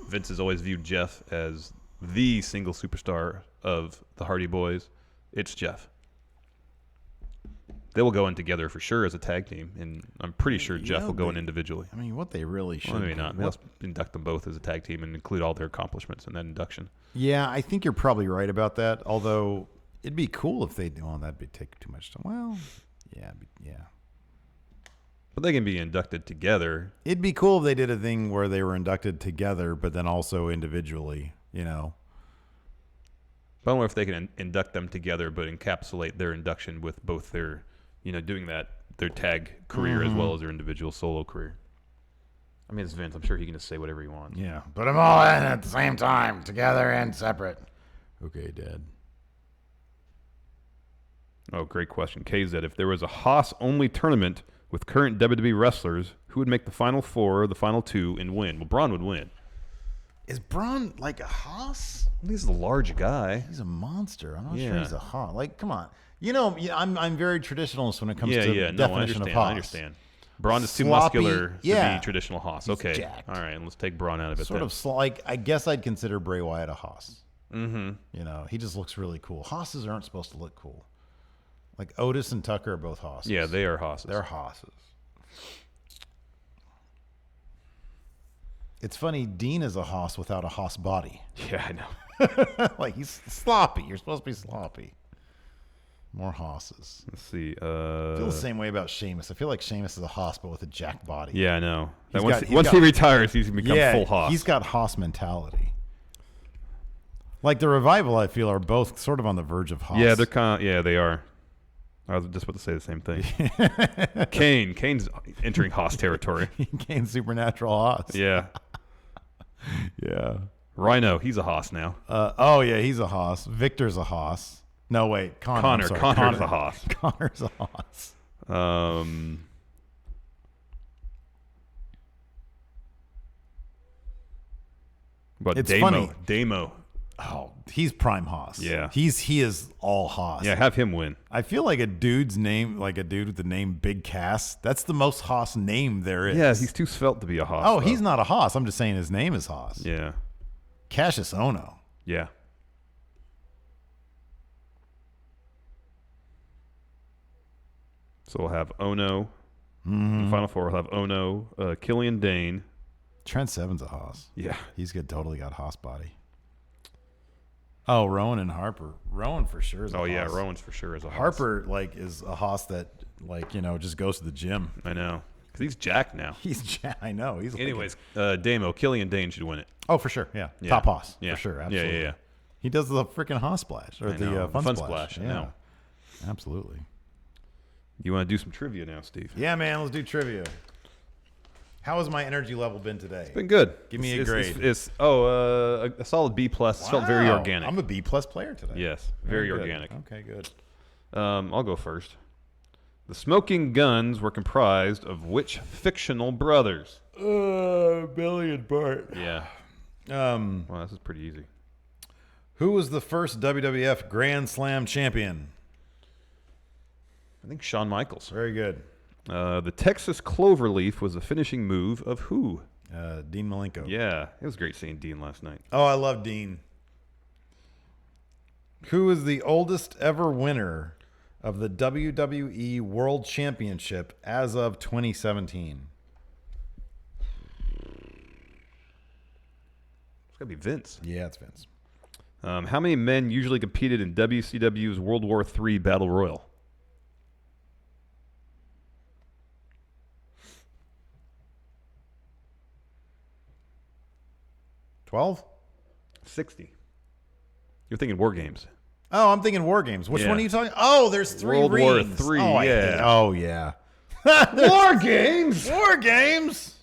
Vince has always viewed Jeff as the single superstar of the Hardy Boys. It's Jeff. They will go in together for sure as a tag team, and I'm pretty sure Jeff will go in individually. I mean, what they really should. Well, maybe not. Let's induct them both as a tag team and include all their accomplishments in that induction. Yeah, I think you're probably right about that. Although it'd be cool if they do. Well, that'd take too much time. Well, yeah. But they can be inducted together. It'd be cool if they did a thing where they were inducted together, but then also individually. You know. But I don't know if they can induct them together, but encapsulate their induction with both their, doing that, their tag career as well as their individual solo career. I mean, it's Vince. I'm sure he can just say whatever he wants. Yeah. Put them all in at the same time, together and separate. Okay, Dad. Oh, great question. KZ, if there was a Haas-only tournament with current WWE wrestlers, who would make the final 4 or the final 2 and win? Well, Braun would win. Is Braun like a Haas? He's a large guy. He's a monster. I'm not sure he's a Haas. Like, come on. I'm very traditionalist when it comes to definition of Haas. I understand. Braun is too muscular to be traditional Haas. He's okay. jacked. All right, and let's take Braun out of it Sort then. of like, I guess I'd consider Bray Wyatt a Haas. Mm-hmm. He just looks really cool. Haas's aren't supposed to look cool. Like Otis and Tucker are both Haas's. Yeah, they are Haas's. They're Haas's. It's funny, Dean is a Haas without a Haas body. Yeah, I know. Like, he's sloppy. You're supposed to be sloppy. More Haas's. Let's see. I feel the same way about Sheamus. I feel like Sheamus is a Haas, but with a jack body. Yeah, I know. He's Once he retires, he's going to become full Haas. He's got Haas mentality. Like the Revival, I feel, are both sort of on the verge of Haas. Yeah, they're kind of, yeah, they are. I was just about to say the same thing. Kane's entering Haas territory. Kane's supernatural Haas. Yeah. Yeah. Rhino, he's a Haas now. Yeah, he's a Haas. Victor's a Haas. No, wait, Connor's a Haas. Connor's a Haas. But it's Damo, funny. Damo. Oh, he's prime Haas. Yeah. He is all Haas. Yeah, have him win. I feel like a dude's name, like a dude with the name Big Cass, that's the most Haas name there is. Yeah, he's too svelte to be a Haas. Oh, he's not a Haas. I'm just saying his name is Haas. Yeah. Cassius Ohno. Yeah. So we'll have Ono. In the Final 4, we'll have Ono, Killian Dane. Trent Seven's a Haas. Yeah. He's totally got Haas body. Oh, Rowan and Harper. Rowan for sure is a Haas. Oh, yeah, Rowan's for sure is a Haas. Harper, is a Haas that, just goes to the gym. I know. Because he's jacked now. I know. Anyways, Damo, Killian Dane should win it. Oh, for sure. Yeah. Top Haas. Yeah. For sure. Absolutely. Yeah. He does the freaking Haas splash. Or the fun splash. I know. Absolutely. You want to do some trivia now, Steve? Yeah, man. Let's do trivia. How has my energy level been today? It's been good. Give me a grade. It's a solid B+. Wow. It felt very organic. I'm a B+ player today. Yes, very organic. Okay, good. I'll go first. The Smoking Guns were comprised of which fictional brothers? Billy and Bart. Yeah. Well, this is pretty easy. Who was the first WWF Grand Slam champion? I think Shawn Michaels. Very good. The Texas Cloverleaf was the finishing move of who? Dean Malenko. Yeah, it was great seeing Dean last night. Oh, I love Dean. Who is the oldest ever winner of the WWE World Championship as of 2017? got to be Vince. Yeah, it's Vince. How many men usually competed in WCW's World War III Battle Royal? 12? 60. You're thinking War Games. Oh, I'm thinking War Games. Which Yeah. one are you talking? Oh, there's 3 World War rings. III, Oh, yeah. Oh, yeah. War Games. War Games.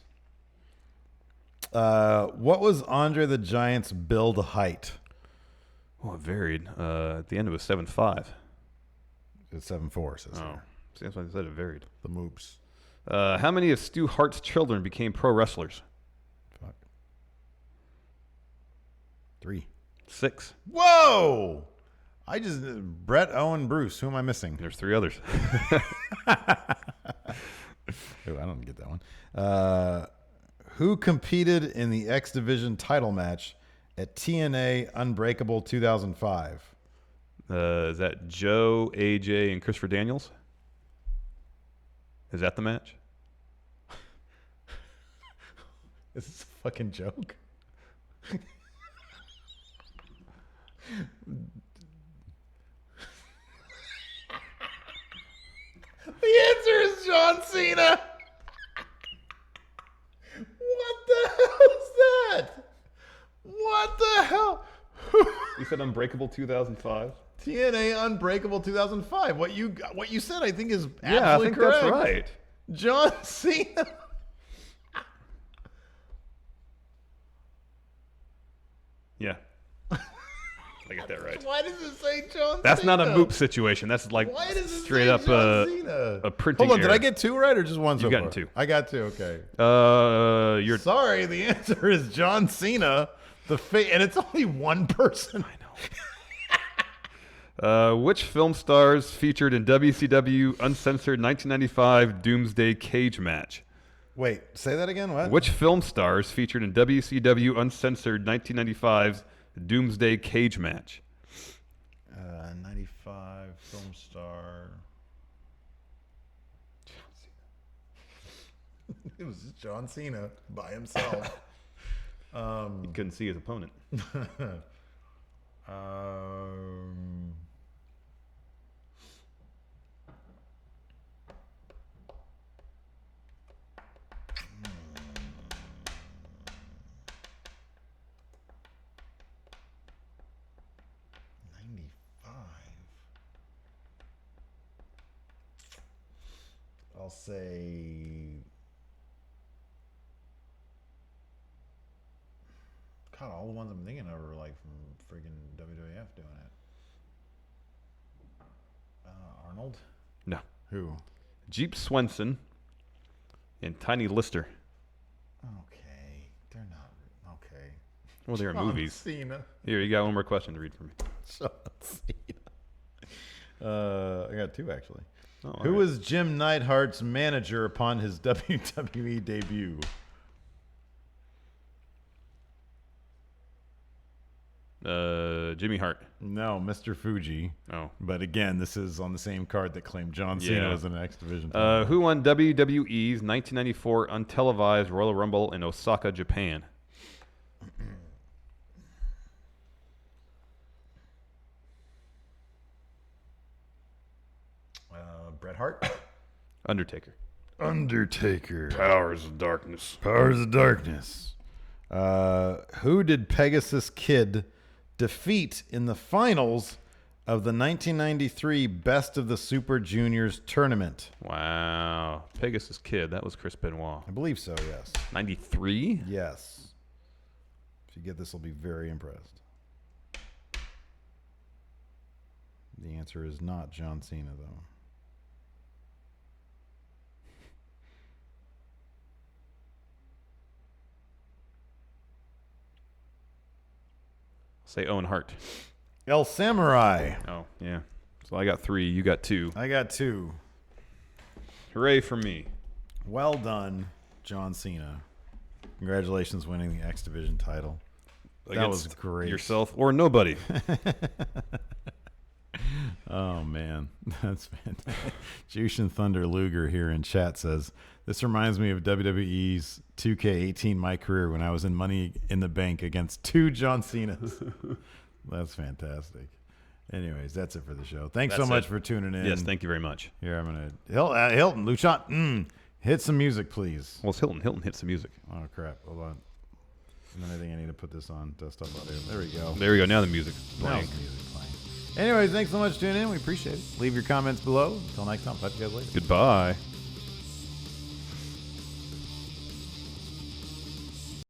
What was Andre the Giant's build height? Oh, it varied. At the end, it was 7'5". It's 7'4", says Oh, here. see, that's why I said it varied. The moops. How many of Stu Hart's children became pro wrestlers? Fuck. 3. 6. Whoa! Brett, Owen, Bruce. Who am I missing? There's 3 others. Oh, I don't get that one. Who competed in the X Division title match at TNA Unbreakable 2005? Is that Joe, AJ, and Christopher Daniels? Is that the match? Is this a fucking joke? The answer is John Cena. What the hell is that? What the hell? You said Unbreakable 2005? TNA Unbreakable 2005. What you said, I think, is absolutely Yeah, I think correct. that's right. John Cena. Yeah. I get that right. Why does it say John That's Cena? not a moop situation. That's like Why does it straight say up John Cena? a printing Hold on, did error. I get 2 right or just 1 so You've far? gotten 2. I got 2, okay. You're Sorry, the answer is John Cena. And it's only 1 person. I know. Which film stars featured in WCW Uncensored 1995 Doomsday Cage match? Wait, say that again? What? Which film stars featured in WCW Uncensored 1995's Doomsday Cage match? 95 film star. It was just John Cena by himself. He couldn't see his opponent. I'll say. God, all the ones I'm thinking of are like from friggin' WWF doing it. Arnold? No. Who? Jeep Swenson and Tiny Lister. Okay, they're not. Okay. Well, they're in movies. Cena. Here, you got one more question to read for me. John Cena. I got 2 actually. Oh, all Who right. was Jim Neidhart's manager upon his WWE debut? Jimmy Hart. No, Mr. Fuji. Oh. But again, this is on the same card that claimed John Cena Yeah. as an X Division. Who won WWE's 1994 untelevised Royal Rumble in Osaka, Japan? Bret Hart? Undertaker. Undertaker. Powers of Darkness. Powers of Darkness. Who did Pegasus Kid defeat in the finals of the 1993 Best of the Super Juniors tournament? Wow. Pegasus Kid. That was Chris Benoit. I believe so, yes. 93? Yes. If you get this, I'll be very impressed. The answer is not John Cena, though. Say Owen Hart. El Samurai. Oh, yeah. So I got 3. You got 2. I got 2. Hooray for me. Well done, John Cena. Congratulations winning the X Division title. That was Against great. Yourself or nobody. Oh, man. That's fantastic. Jushin Thunder Luger here in chat says, this reminds me of WWE's 2K18 my career when I was in Money in the Bank against 2 John Cenas. That's fantastic. Anyways, that's it for the show. Thanks so much for tuning in. Yes, thank you very much. Here, I'm going to... Hilton, Luchon, hit some music, please. Well, it's Hilton. Hilton hits the music. Oh, crap. Hold on. And then I think I need to put this on desktop audio. There we go. There we go. Now the music's Now playing. the music's playing. Anyways, thanks so much for tuning in. We appreciate it. Leave your comments below. Until next time, talk to you guys later. Goodbye.